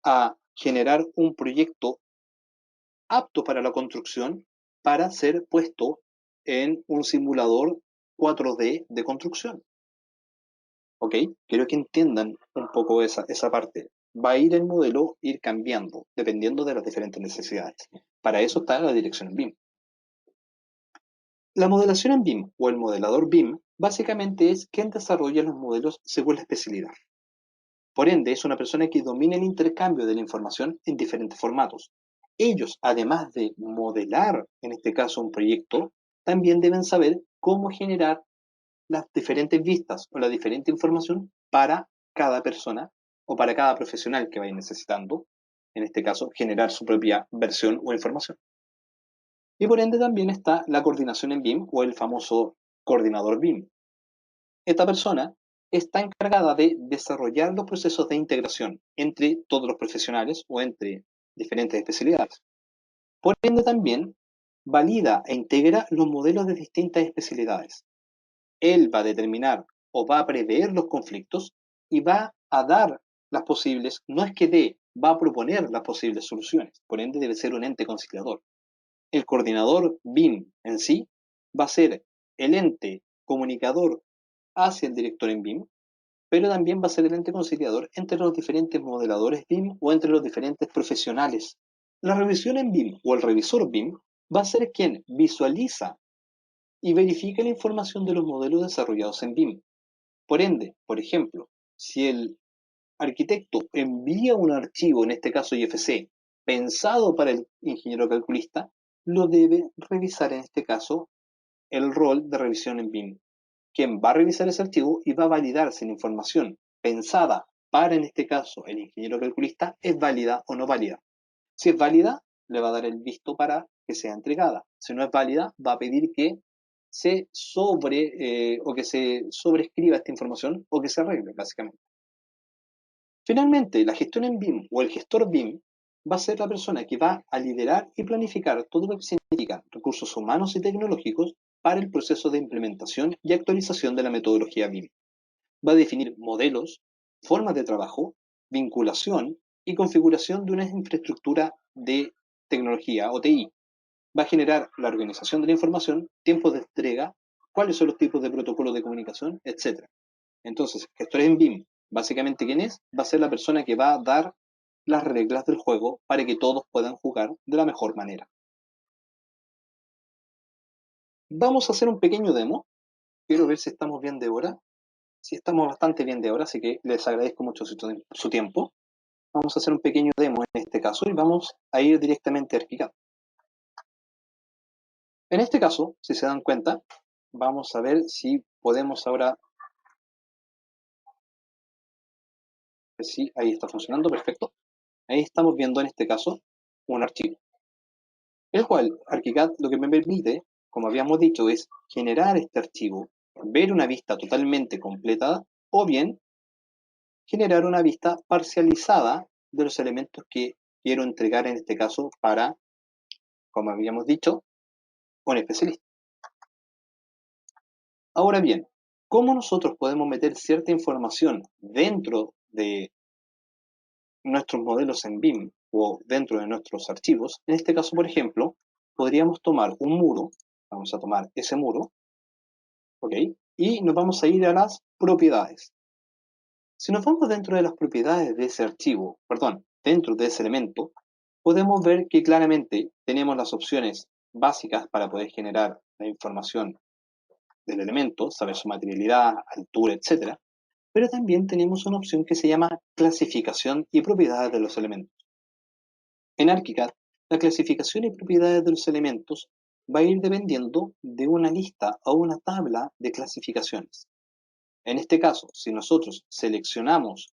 a generar un proyecto apto para la construcción para ser puesto en un simulador 4D de construcción. ¿Ok? Quiero que entiendan un poco esa parte. Va a ir el modelo, ir cambiando, dependiendo de las diferentes necesidades. Para eso está la dirección en BIM. La modelación en BIM o el modelador BIM básicamente es quien desarrolla los modelos según la especialidad. Por ende, es una persona que domina el intercambio de la información en diferentes formatos. Ellos, además de modelar, en este caso, un proyecto, también deben saber cómo generar las diferentes vistas o la diferente información para cada persona o para cada profesional que vaya necesitando, en este caso, generar su propia versión o información. Y por ende también está la coordinación en BIM o el famoso coordinador BIM. Esta persona está encargada de desarrollar los procesos de integración entre todos los profesionales o entre diferentes especialidades. Por ende también valida e integra los modelos de distintas especialidades. Él va a determinar o va a prever los conflictos y va a dar las posibles, no es que dé, va a proponer las posibles soluciones. Por ende debe ser un ente conciliador. El coordinador BIM en sí va a ser el ente comunicador hacia el director en BIM, pero también va a ser el ente conciliador entre los diferentes modeladores BIM o entre los diferentes profesionales. La revisión en BIM o el revisor BIM va a ser quien visualiza y verifica la información de los modelos desarrollados en BIM. Por ende, por ejemplo, si el arquitecto envía un archivo, en este caso IFC, pensado para el ingeniero calculista, lo debe revisar en este caso el rol de revisión en BIM. quien va a revisar ese archivo y va a validar si la información pensada para, en este caso, el ingeniero calculista es válida o no válida. Si es válida, le va a dar el visto para que sea entregada. Si no es válida, va a pedir que se o que se sobrescriba esta información o que se arregle, básicamente. Finalmente, la gestión en BIM o el gestor BIM va a ser la persona que va a liderar y planificar todo lo que significa recursos humanos y tecnológicos para el proceso de implementación y actualización de la metodología BIM. Va a definir modelos, formas de trabajo, vinculación y configuración de una infraestructura de tecnología o TI. Va a generar la organización de la información, tiempos de entrega, cuáles son los tipos de protocolos de comunicación, etc. Entonces, gestores en BIM, básicamente, ¿quién es? Va a ser la persona que va a dar las reglas del juego para que todos puedan jugar de la mejor manera. Vamos a hacer un pequeño demo. Quiero ver si estamos bien de hora. Sí, estamos bastante bien de hora, así que les agradezco mucho su tiempo. Vamos a hacer un pequeño demo en este caso y vamos a ir directamente a ArchiCAD. En este caso, si se dan cuenta, vamos a ver si podemos ahora. Sí, ahí está funcionando, perfecto. Ahí estamos viendo en este caso un archivo, el cual ArchiCAD lo que me permite, como habíamos dicho, es generar este archivo, ver una vista totalmente completada o bien generar una vista parcializada de los elementos que quiero entregar en este caso para, como habíamos dicho, un especialista. Ahora bien, ¿cómo nosotros podemos meter cierta información dentro de nuestros modelos en BIM o dentro de nuestros archivos? En este caso, por ejemplo, podríamos tomar un muro, vamos a tomar ese muro, ¿ok? Y nos vamos a ir a las propiedades. Si nos vamos dentro de las propiedades de ese archivo, perdón, dentro de ese elemento, podemos ver que claramente tenemos las opciones básicas para poder generar la información del elemento, saber su materialidad, altura, etc. Pero también tenemos una opción que se llama clasificación y propiedades de los elementos. En ArchiCAD, la clasificación y propiedades de los elementos va a ir dependiendo de una lista o una tabla de clasificaciones. En este caso, si nosotros seleccionamos,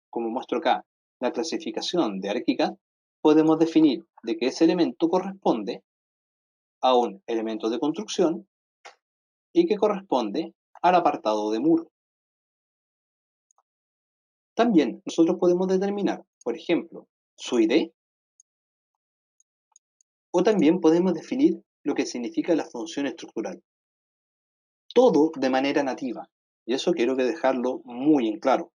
como muestro acá, la clasificación de ArchiCAD, podemos definir de que ese elemento corresponde a un elemento de construcción y que corresponde al apartado de muro. También nosotros podemos determinar, por ejemplo, su ID, o también podemos definir lo que significa la función estructural. Todo de manera nativa, y eso quiero que dejarlo muy en claro.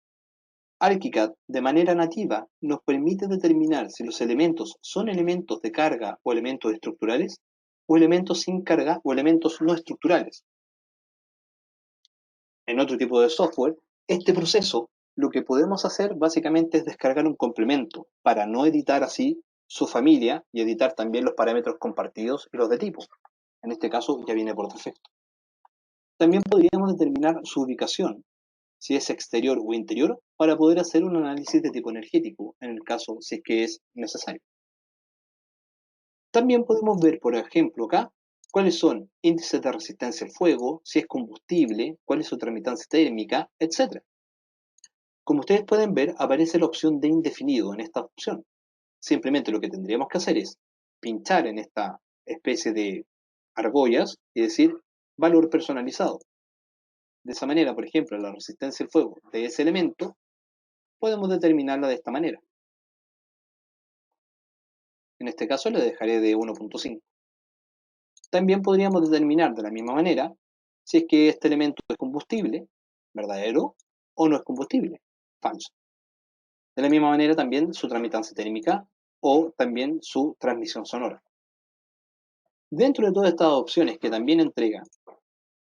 ArchiCAD de manera nativa nos permite determinar si los elementos son elementos de carga o elementos estructurales, o elementos sin carga o elementos no estructurales. En otro tipo de software, este proceso lo que podemos hacer básicamente es descargar un complemento para no editar así su familia y editar también los parámetros compartidos y los de tipo. En este caso ya viene por defecto. También podríamos determinar su ubicación, si es exterior o interior, para poder hacer un análisis de tipo energético, en el caso si es que es necesario. También podemos ver, por ejemplo, acá, cuáles son índices de resistencia al fuego, si es combustible, cuál es su tramitancia térmica, etc. Como ustedes pueden ver, aparece la opción de indefinido en esta opción. Simplemente lo que tendríamos que hacer es pinchar en esta especie de argollas y decir valor personalizado. De esa manera, por ejemplo, la resistencia al fuego de ese elemento podemos determinarla de esta manera. En este caso le dejaré de 1.5. También podríamos determinar de la misma manera si es que este elemento es combustible, verdadero, o no es combustible, falso. De la misma manera también su tramitancia térmica o también su transmisión sonora. Dentro de todas estas opciones que también entrega,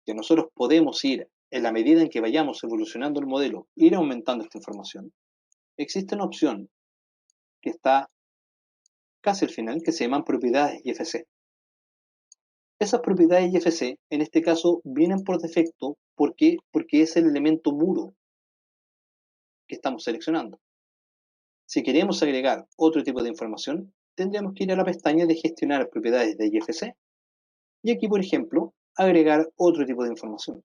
que nosotros podemos ir en la medida en que vayamos evolucionando el modelo, ir aumentando esta información, existe una opción que está casi al final que se llaman propiedades IFC. Esas propiedades IFC en este caso vienen por defecto. ¿Por qué? Porque es el elemento muro que estamos seleccionando. Si queremos agregar otro tipo de información, tendríamos que ir a la pestaña de gestionar propiedades de IFC y aquí, por ejemplo, agregar otro tipo de información.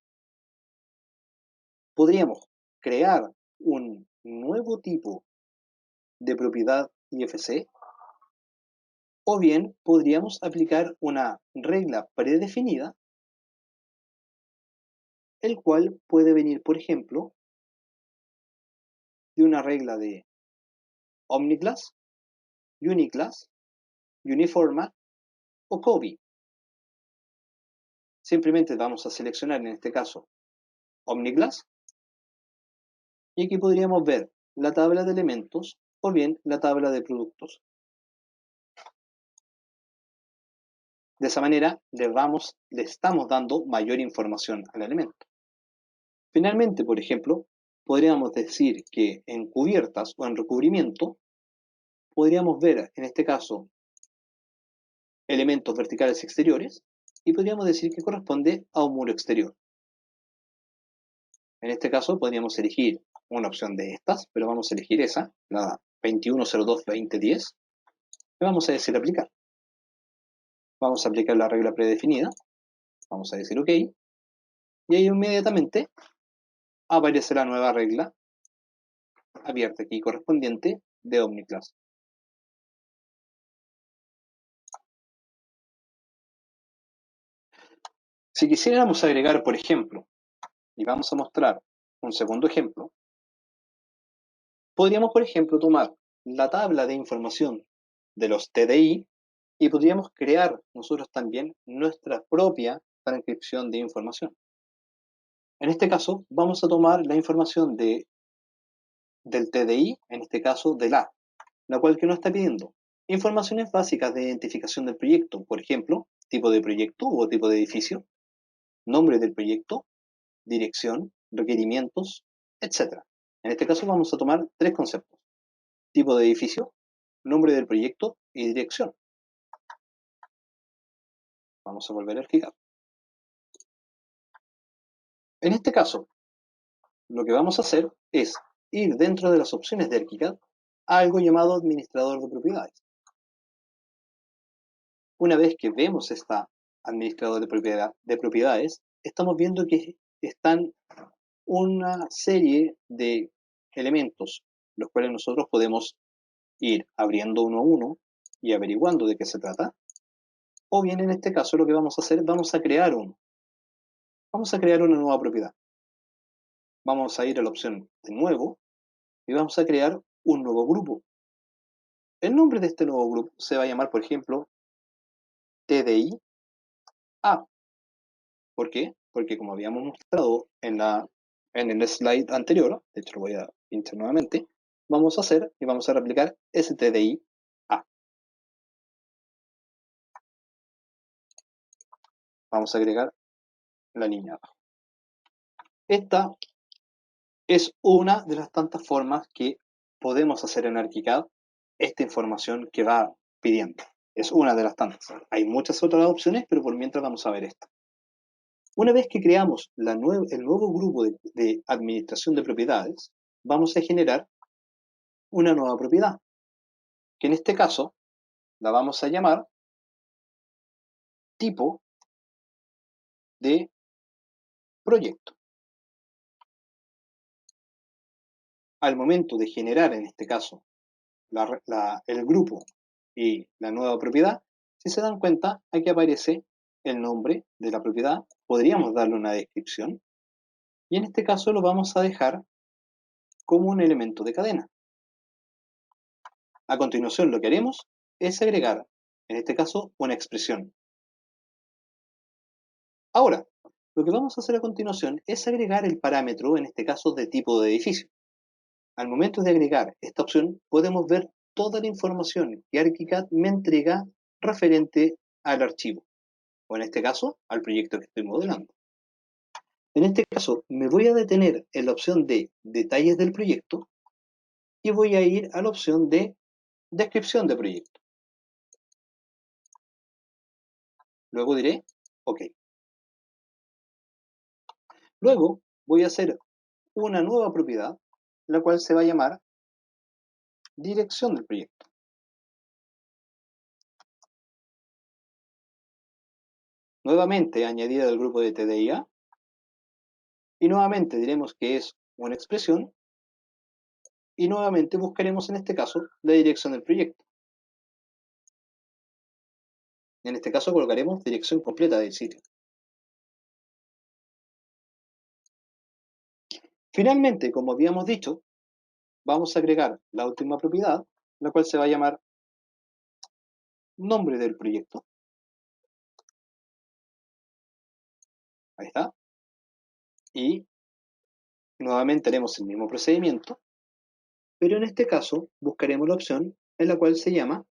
podríamos crear un nuevo tipo de propiedad IFC, o bien podríamos aplicar una regla predefinida, el cual puede venir, por ejemplo, de una regla de Omniclass, Uniclass, Uniformat o COBie. Simplemente vamos a seleccionar en este caso Omniclass y aquí podríamos ver la tabla de elementos o bien la tabla de productos. De esa manera le estamos dando mayor información al elemento. Finalmente, por ejemplo, podríamos decir que en cubiertas o en recubrimiento podríamos ver en este caso elementos verticales exteriores y podríamos decir que corresponde a un muro exterior. En este caso podríamos elegir una opción de estas, pero vamos a elegir esa, la 2102-2010, y vamos a decir aplicar. Vamos a aplicar la regla predefinida, vamos a decir OK, y ahí inmediatamente aparece la nueva regla abierta aquí correspondiente de Omniclass. Si quisiéramos agregar, por ejemplo, y vamos a mostrar un segundo ejemplo, podríamos, por ejemplo, tomar la tabla de información de los TDI y podríamos crear nosotros también nuestra propia transcripción de información. En este caso, vamos a tomar la información del TDI, en este caso del A, la cual que nos está pidiendo informaciones básicas de identificación del proyecto, por ejemplo, tipo de proyecto o tipo de edificio, nombre del proyecto, dirección, requerimientos, etc. En este caso vamos a tomar tres conceptos: tipo de edificio, nombre del proyecto y dirección. Vamos a volver a fijar. En este caso, lo que vamos a hacer es ir dentro de las opciones de ArchiCAD a algo llamado administrador de propiedades. Una vez que vemos este administrador de propiedades, estamos viendo que están una serie de elementos, los cuales nosotros podemos ir abriendo uno a uno y averiguando de qué se trata. O bien en este caso lo que vamos a hacer, vamos a crear una nueva propiedad. Vamos a ir a la opción de nuevo y vamos a crear un nuevo grupo. El nombre de este nuevo grupo se va a llamar, por ejemplo, TDI A. ¿Por qué? Porque como habíamos mostrado en el slide anterior, de hecho lo voy a pinchar nuevamente, vamos a replicar ese TDI A. Vamos a agregar la línea abajo. Esta es una de las tantas formas que podemos hacer en ArchiCAD esta información que va pidiendo. Es una de las tantas. Hay muchas otras opciones, pero por mientras vamos a ver esta. Una vez que creamos el nuevo grupo de administración de propiedades, vamos a generar una nueva propiedad, que en este caso la vamos a llamar tipo de proyecto. Al momento de generar, en este caso, el grupo y la nueva propiedad, si se dan cuenta, aquí aparece el nombre de la propiedad, podríamos darle una descripción, y en este caso lo vamos a dejar como un elemento de cadena. A continuación lo que haremos es agregar, en este caso, una expresión. Ahora, lo que vamos a hacer a continuación es agregar el parámetro, en este caso, de tipo de edificio. Al momento de agregar esta opción, podemos ver toda la información que ArchiCAD me entrega referente al archivo, o en este caso, al proyecto que estoy modelando. En este caso, me voy a detener en la opción de detalles del proyecto y voy a ir a la opción de descripción de proyecto. Luego diré OK. Luego voy a hacer una nueva propiedad, la cual se va a llamar dirección del proyecto. Nuevamente añadida del grupo de TDIA, y nuevamente diremos que es una expresión, y nuevamente buscaremos en este caso la dirección del proyecto. En este caso colocaremos dirección completa del sitio. Finalmente, como habíamos dicho, vamos a agregar la última propiedad, la cual se va a llamar nombre del proyecto. Ahí está. Y nuevamente haremos el mismo procedimiento, pero en este caso buscaremos la opción en la cual se llama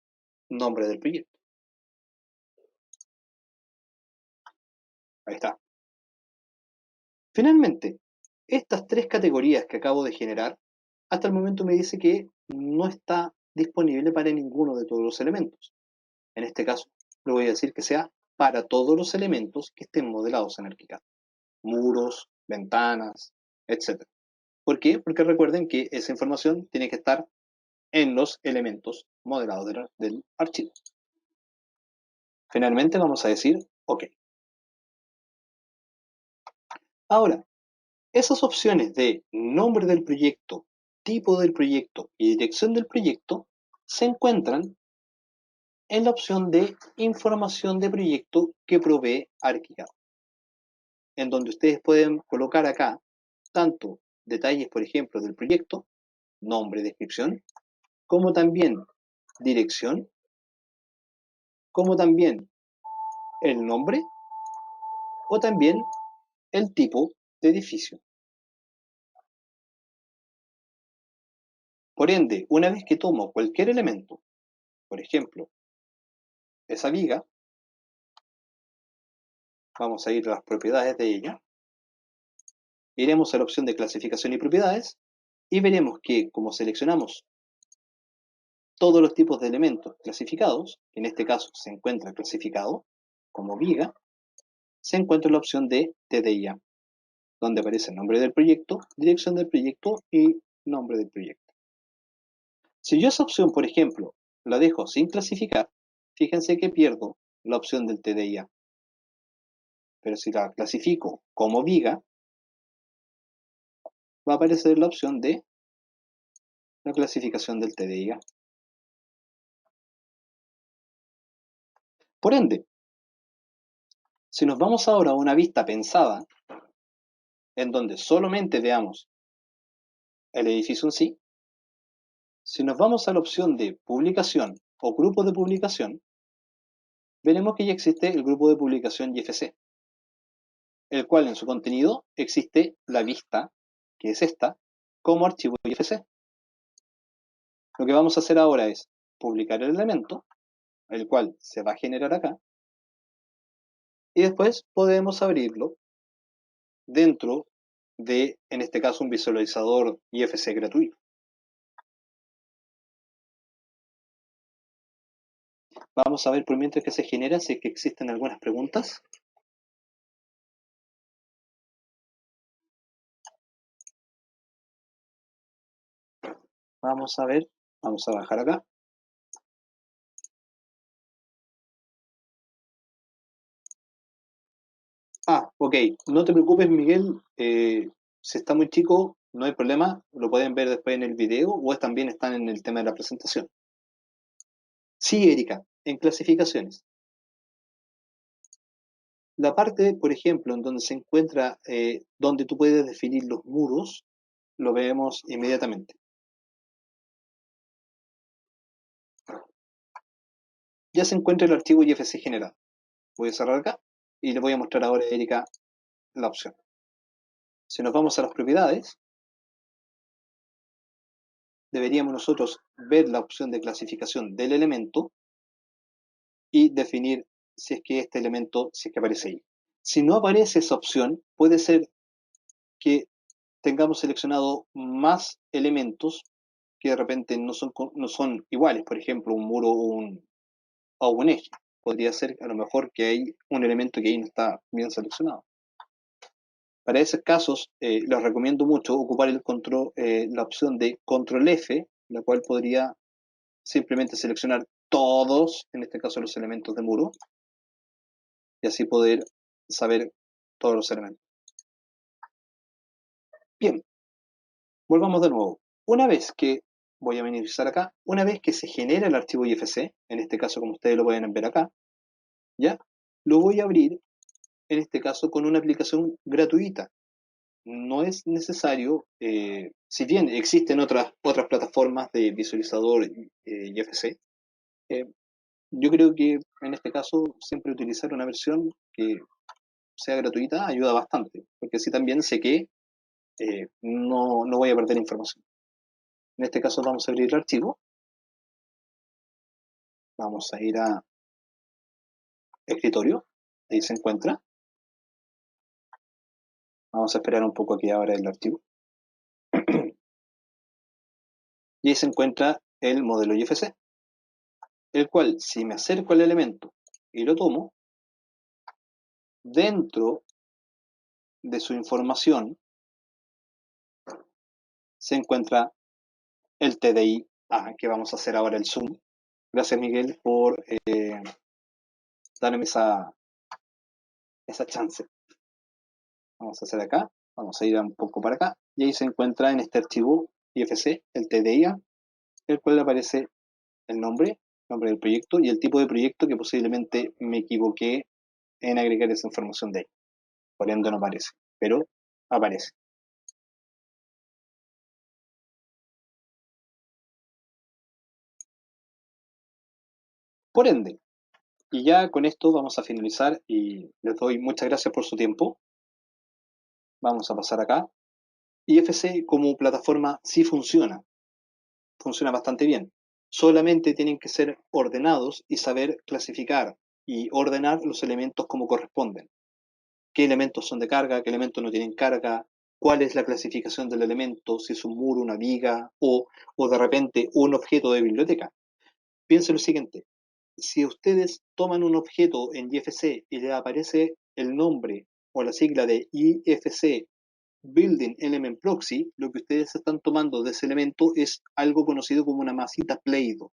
nombre del proyecto. Ahí está. Finalmente, estas tres categorías que acabo de generar, hasta el momento me dice que no está disponible para ninguno de todos los elementos. En este caso, le voy a decir que sea para todos los elementos que estén modelados en ArchiCAD. Muros, ventanas, etc. ¿Por qué? Porque recuerden que esa información tiene que estar en los elementos modelados del archivo. Finalmente vamos a decir OK. Ahora, esas opciones de nombre del proyecto, tipo del proyecto y dirección del proyecto se encuentran en la opción de información de proyecto que provee ArchiCAD, en donde ustedes pueden colocar acá tanto detalles, por ejemplo, del proyecto, nombre, descripción, como también dirección, como también el nombre o también el tipo de edificio. Por ende, una vez que tomo cualquier elemento, por ejemplo, esa viga, vamos a ir a las propiedades de ella, iremos a la opción de clasificación y propiedades y veremos que como seleccionamos todos los tipos de elementos clasificados, que en este caso se encuentra clasificado como viga, se encuentra la opción de TDIA, donde aparece el nombre del proyecto, dirección del proyecto y nombre del proyecto. Si yo esa opción, por ejemplo, la dejo sin clasificar, fíjense que pierdo la opción del TDIA. Pero si la clasifico como viga, va a aparecer la opción de la clasificación del TDIA. Por ende, si nos vamos ahora a una vista pensada, en donde solamente veamos el edificio en sí, si nos vamos a la opción de publicación o grupo de publicación, veremos que ya existe el grupo de publicación IFC, el cual en su contenido existe la vista, que es esta, como archivo IFC. Lo que vamos a hacer ahora es publicar el elemento, el cual se va a generar acá, y después podemos abrirlo dentro de, en este caso, un visualizador IFC gratuito. Vamos a ver por mientras que se genera si es que existen algunas preguntas. Vamos a ver, vamos a bajar acá. Ok, no te preocupes, Miguel, si está muy chico, no hay problema, lo pueden ver después en el video o también están en el tema de la presentación. Sí, Erika, en clasificaciones. La parte, por ejemplo, en donde se encuentra, donde tú puedes definir los muros, lo vemos inmediatamente. Ya se encuentra el archivo IFC generado. Voy a cerrar acá y le voy a mostrar ahora a Erika la opción. Si nos vamos a las propiedades, deberíamos nosotros ver la opción de clasificación del elemento y definir si es que este elemento, si es que aparece ahí. Si no aparece esa opción, puede ser que tengamos seleccionado más elementos que de repente no son iguales, por ejemplo, un muro o un eje. Podría ser a lo mejor que hay un elemento que ahí no está bien seleccionado. Para esos casos, les recomiendo mucho ocupar la opción de control F, la cual podría simplemente seleccionar todos, en este caso los elementos de muro, y así poder saber todos los elementos. Bien, volvamos de nuevo. Voy a minimizar acá, una vez que se genera el archivo IFC, en este caso como ustedes lo pueden ver acá, ¿ya? Lo voy a abrir, en este caso, con una aplicación gratuita. No es necesario, si bien existen otras plataformas de visualizador IFC, eh, yo creo que en este caso siempre utilizar una versión que sea gratuita ayuda bastante, porque así también sé que no voy a perder información. En este caso vamos a abrir el archivo, vamos a ir a escritorio, ahí se encuentra, vamos a esperar un poco a que abra el archivo, y ahí se encuentra el modelo IFC, el cual si me acerco al elemento y lo tomo, dentro de su información se encuentra el TDI que vamos a hacer ahora el zoom. Gracias Miguel por darme esa chance. Vamos a hacer acá, vamos a ir un poco para acá, y ahí se encuentra en este archivo IFC el TDIA, el cual aparece el nombre del proyecto y el tipo de proyecto que posiblemente me equivoqué en agregar esa información de ahí. Por ende no aparece, pero aparece. Por ende, y ya con esto vamos a finalizar y les doy muchas gracias por su tiempo. Vamos a pasar acá. IFC como plataforma sí funciona bastante bien. Solamente tienen que ser ordenados y saber clasificar y ordenar los elementos como corresponden. ¿Qué elementos son de carga? ¿Qué elementos no tienen carga? ¿Cuál es la clasificación del elemento? Si es un muro, una viga o de repente un objeto de biblioteca. Piensen lo siguiente, si ustedes toman un objeto en IFC y le aparece el nombre o la sigla de IFC Building Element Proxy, lo que ustedes están tomando de ese elemento es algo conocido como una masita Play-Doh,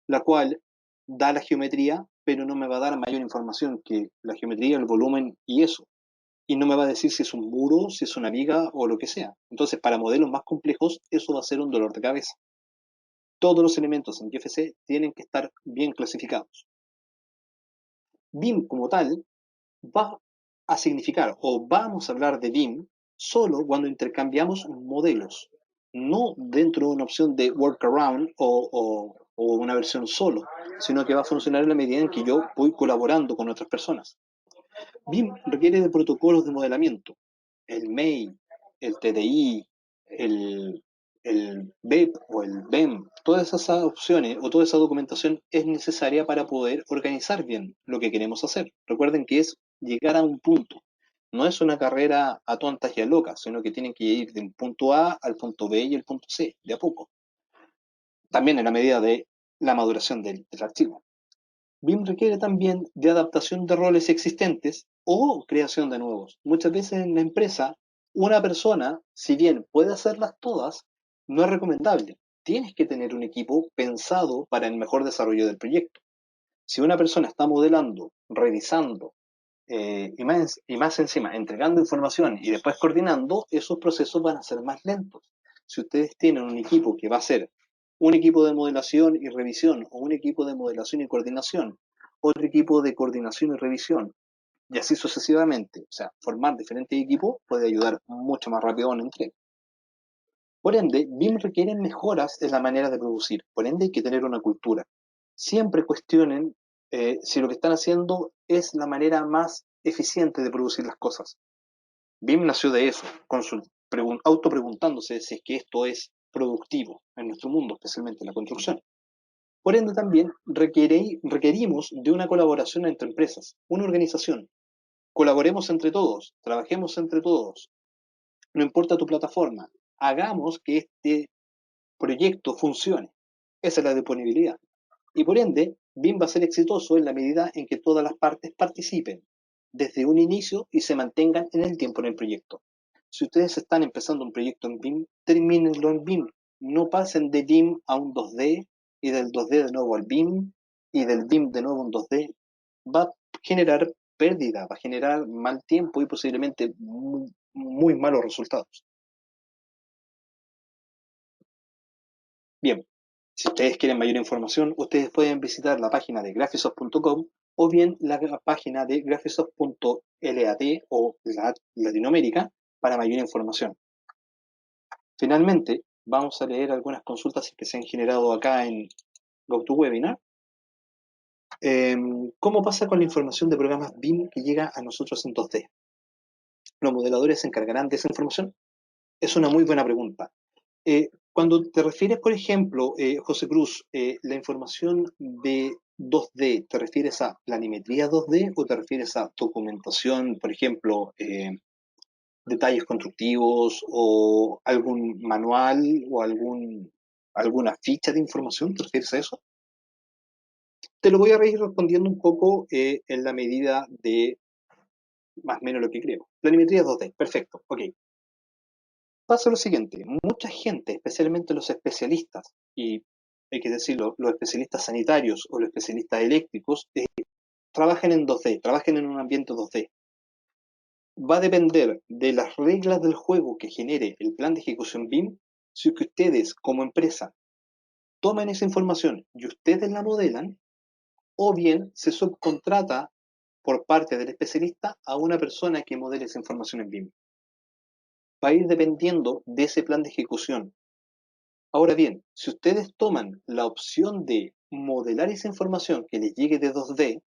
la cual da la geometría, pero no me va a dar mayor información que la geometría, el volumen y eso. Y no me va a decir si es un muro, si es una viga o lo que sea. Entonces, para modelos más complejos, eso va a ser un dolor de cabeza. Todos los elementos en GFC tienen que estar bien clasificados. BIM como tal va a significar o vamos a hablar de BIM solo cuando intercambiamos modelos, no dentro de una opción de workaround o una versión solo, sino que va a funcionar en la medida en que yo voy colaborando con otras personas. BIM requiere de protocolos de modelamiento, el MEI, el TDI, el, el BEP o el BEM, todas esas opciones o toda esa documentación es necesaria para poder organizar bien lo que queremos hacer. Recuerden que es llegar a un punto. No es una carrera a tontas y a locas, sino que tienen que ir del punto A al punto B y el punto C, de a poco. También en la medida de la maduración del archivo. BIM requiere también de adaptación de roles existentes o creación de nuevos. Muchas veces en la empresa, una persona, si bien puede hacerlas todas, no es recomendable. Tienes que tener un equipo pensado para el mejor desarrollo del proyecto. Si una persona está modelando, revisando y más encima entregando información y después coordinando, esos procesos van a ser más lentos. Si ustedes tienen un equipo que va a ser un equipo de modelación y revisión o un equipo de modelación y coordinación, otro equipo de coordinación y revisión, y así sucesivamente, o sea, formar diferentes equipos puede ayudar mucho más rápido a una entrega. Por ende, BIM requiere mejoras en la manera de producir, por ende hay que tener una cultura. Siempre cuestionen si lo que están haciendo es la manera más eficiente de producir las cosas. BIM nació de eso, con su autopreguntándose si es que esto es productivo en nuestro mundo, especialmente en la construcción. Por ende también requerimos de una colaboración entre empresas, una organización. Colaboremos entre todos, trabajemos entre todos, no importa tu plataforma, hagamos que este proyecto funcione. Esa es la disponibilidad. Y por ende, BIM va a ser exitoso en la medida en que todas las partes participen desde un inicio y se mantengan en el tiempo en el proyecto. Si ustedes están empezando un proyecto en BIM, termínenlo en BIM. No pasen de BIM a un 2D y del 2D de nuevo al BIM y del BIM de nuevo a un 2D. Va a generar pérdida, va a generar mal tiempo y posiblemente muy malos resultados. Bien, si ustedes quieren mayor información, ustedes pueden visitar la página de graphisoft.com o bien la página de graphisoft.lat o Latinoamérica para mayor información. Finalmente, vamos a leer algunas consultas que se han generado acá en GoToWebinar. ¿Cómo pasa con la información de programas BIM que llega a nosotros en 2D? ¿Los modeladores se encargarán de esa información? Es una muy buena pregunta. Cuando te refieres, por ejemplo, José Cruz, la información de 2D, ¿te refieres a planimetría 2D o te refieres a documentación, por ejemplo, detalles constructivos o algún manual o alguna ficha de información? ¿Te refieres a eso? Te lo voy a ir respondiendo un poco en la medida de más o menos lo que creo. Planimetría 2D, perfecto, ok. Pasa lo siguiente, mucha gente, especialmente los especialistas, y hay que decirlo, los especialistas sanitarios o los especialistas eléctricos, trabajan en 2D, trabajan en un ambiente 2D. Va a depender de las reglas del juego que genere el plan de ejecución BIM, si es que ustedes como empresa toman esa información y ustedes la modelan, o bien se subcontrata por parte del especialista a una persona que modele esa información en BIM. Va a ir dependiendo de ese plan de ejecución. Ahora bien, si ustedes toman la opción de modelar esa información que les llegue de 2D,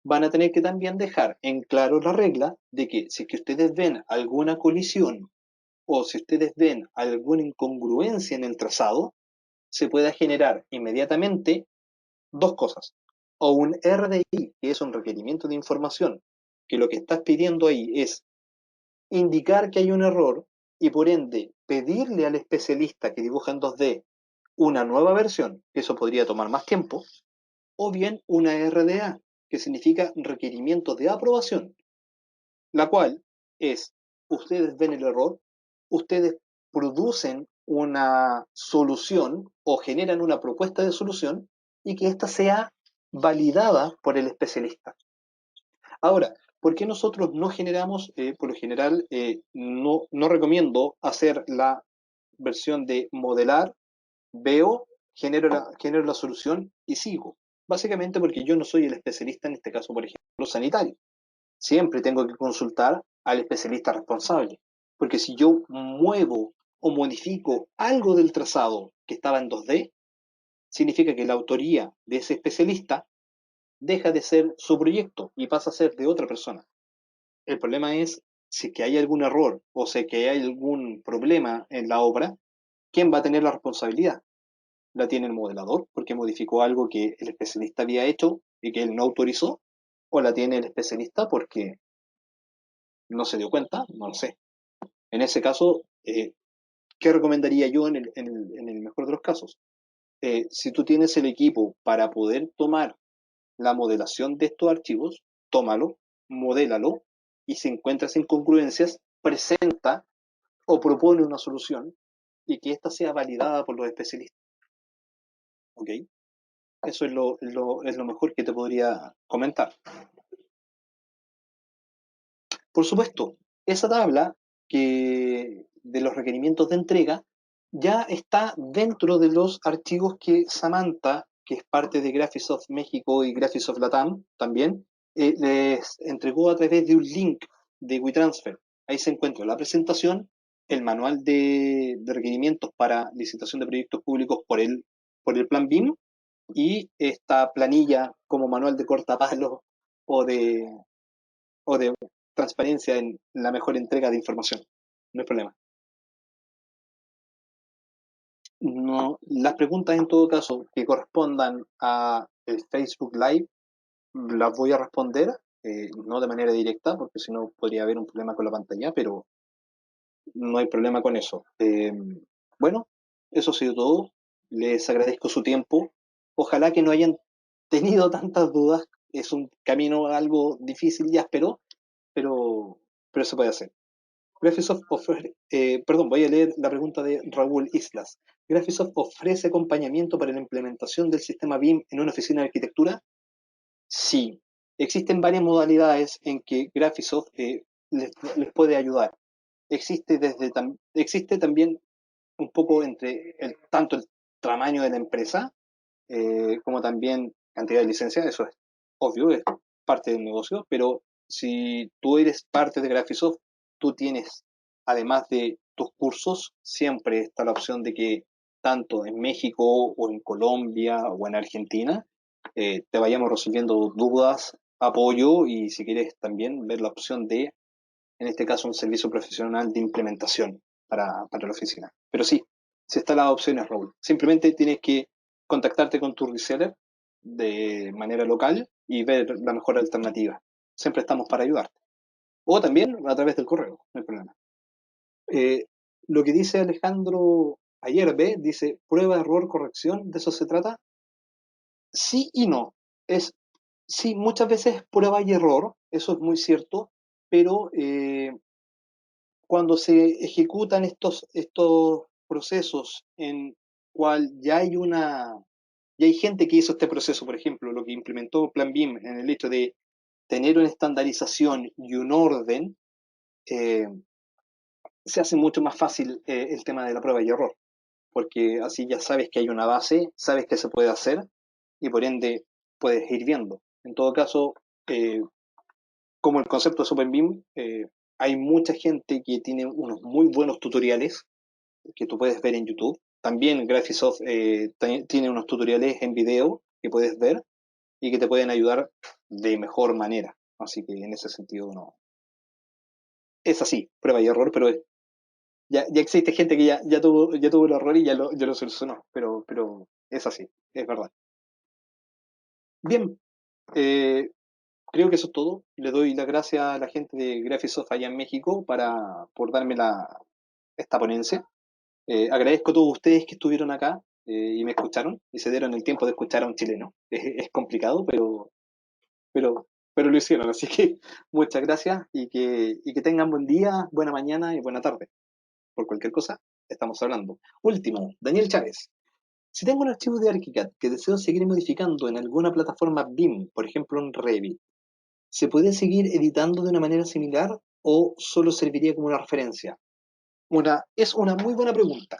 van a tener que también dejar en claro la regla de que si es que ustedes ven alguna colisión o si ustedes ven alguna incongruencia en el trazado, se pueda generar inmediatamente dos cosas. O un RDI, que es un requerimiento de información, que lo que estás pidiendo ahí es indicar que hay un error y por ende pedirle al especialista que dibuja en 2D una nueva versión, que eso podría tomar más tiempo, o bien una RDA, que significa requerimiento de aprobación, la cual es, ustedes ven el error, ustedes producen una solución o generan una propuesta de solución y que ésta sea validada por el especialista. Ahora, ¿por qué nosotros no generamos, por lo general, no recomiendo hacer la versión de modelar, veo, genero la solución y sigo? Básicamente porque yo no soy el especialista en este caso, por ejemplo, sanitario. Siempre tengo que consultar al especialista responsable. Porque si yo muevo o modifico algo del trazado que estaba en 2D, significa que la autoría de ese especialista deja de ser su proyecto y pasa a ser de otra persona. El problema es si que hay algún error o si que hay algún problema en la obra, ¿quién va a tener la responsabilidad? ¿La tiene el modelador porque modificó algo que el especialista había hecho y que él no autorizó? ¿O la tiene el especialista porque no se dio cuenta? No lo sé. En ese caso, ¿qué recomendaría yo en el mejor de los casos? Si tú tienes el equipo para poder tomar la modelación de estos archivos, tómalo, modélalo y si encuentras incongruencias, presenta o propone una solución y que ésta sea validada por los especialistas. ¿Ok? Eso es lo mejor que te podría comentar. Por supuesto, esa tabla de los requerimientos de entrega ya está dentro de los archivos que Samantha, que es parte de Graphisoft México y Graphisoft Latam también, les entregó a través de un link de WeTransfer. Ahí se encuentra la presentación, el manual de requerimientos para licitación de proyectos públicos por el plan BIM y esta planilla como manual de cortapalos o de transparencia en la mejor entrega de información. No hay problema. No, las preguntas en todo caso que correspondan a el Facebook Live las voy a responder, no de manera directa, porque si no podría haber un problema con la pantalla, pero no hay problema con eso. Bueno, eso ha sido todo. Les agradezco su tiempo. Ojalá que no hayan tenido tantas dudas. Es un camino algo difícil y áspero, pero se puede hacer. Graphisoft ofrece, perdón, voy a leer la pregunta de Raúl Islas. ¿Graphisoft ofrece acompañamiento para la implementación del sistema BIM en una oficina de arquitectura? Sí. Existen varias modalidades en que Graphisoft les puede ayudar. Existe también un poco entre tanto tamaño de la empresa, como también cantidad de licencias, eso es obvio, es parte del negocio, pero si tú eres parte de Graphisoft, tú tienes, además de tus cursos, siempre está la opción de que tanto en México o en Colombia o en Argentina, te vayamos resolviendo dudas, apoyo y si quieres también ver la opción de, en este caso, un servicio profesional de implementación para la oficina. Pero sí, sí están las opciones, Raúl. Simplemente tienes que contactarte con tu reseller de manera local y ver la mejor alternativa. Siempre estamos para ayudarte. O también a través del correo, no hay problema. Eh, lo que dice Alejandro ayer, ¿ve? Dice prueba, error, corrección, ¿de eso se trata? Sí y no. Es, sí, muchas veces prueba y error, eso es muy cierto, pero cuando se ejecutan estos procesos en cual ya hay gente que hizo este proceso, por ejemplo, lo que implementó Plan BIM en el hecho de tener una estandarización y un orden, eh, se hace mucho más fácil el tema de la prueba y error, porque así ya sabes que hay una base, sabes que se puede hacer y por ende puedes ir viendo. En todo caso, eh, como el concepto de SuperBIM, hay mucha gente que tiene unos muy buenos tutoriales que tú puedes ver en YouTube. También Graphisoft tiene unos tutoriales en video que puedes ver y que te pueden ayudar de mejor manera. Así que en ese sentido no. Es así, prueba y error, pero ya existe gente que ya tuvo el error y ya lo solucionó, pero es así, es verdad. Bien, eh, creo que eso es todo. Le doy las gracias a la gente de Graphisoft allá en México por darme esta ponencia. Agradezco a todos ustedes que estuvieron acá y me escucharon y se dieron el tiempo de escuchar a un chileno. Es complicado, pero, pero lo hicieron. Así que muchas gracias y que tengan buen día, buena mañana y buena tarde. Por cualquier cosa, estamos hablando. Último, Daniel Chávez. Si tengo un archivo de ArchiCAD que deseo seguir modificando en alguna plataforma BIM, por ejemplo en Revit, ¿se puede seguir editando de una manera similar o solo serviría como una referencia? Es una muy buena pregunta.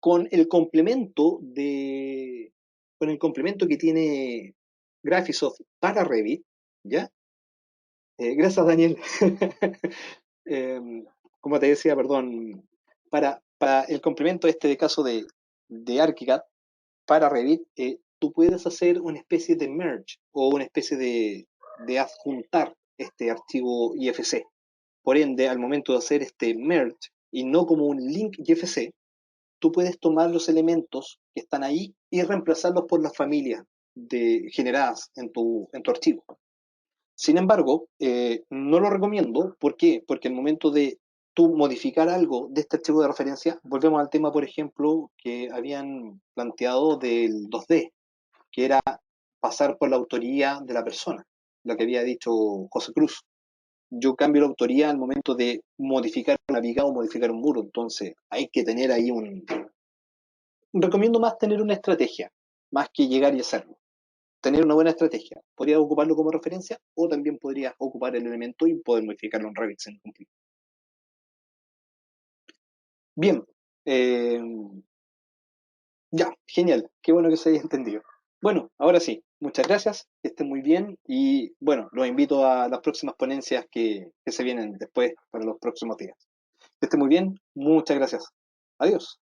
con el complemento de, con el complemento que tiene Graphisoft para Revit, ¿ya? Gracias, Daniel. Eh, como te decía, perdón, para el complemento este de caso de ArchiCAD para Revit, tú puedes hacer una especie de merge o una especie de adjuntar este archivo IFC. Por ende, al momento de hacer este merge y no como un link IFC, tú puedes tomar los elementos que están ahí y reemplazarlos por las familias generadas en tu archivo. Sin embargo, no lo recomiendo. ¿Por qué? Porque al momento de tú modificar algo de este archivo de referencia, volvemos al tema, por ejemplo, que habían planteado del 2D, que era pasar por la autoría de la persona, lo que había dicho José Cruz. Yo cambio la autoría al momento de modificar una viga o modificar un muro, entonces hay que tener ahí recomiendo más tener una estrategia, más que llegar y hacerlo. Tener una buena estrategia. Podrías ocuparlo como referencia o también podrías ocupar el elemento y poder modificarlo en Revit sin cumplir. Bien, eh, ya, genial. Qué bueno que se haya entendido. Bueno, ahora sí, muchas gracias, que estén muy bien y bueno, los invito a las próximas ponencias que se vienen después para los próximos días. Que estén muy bien, muchas gracias. Adiós.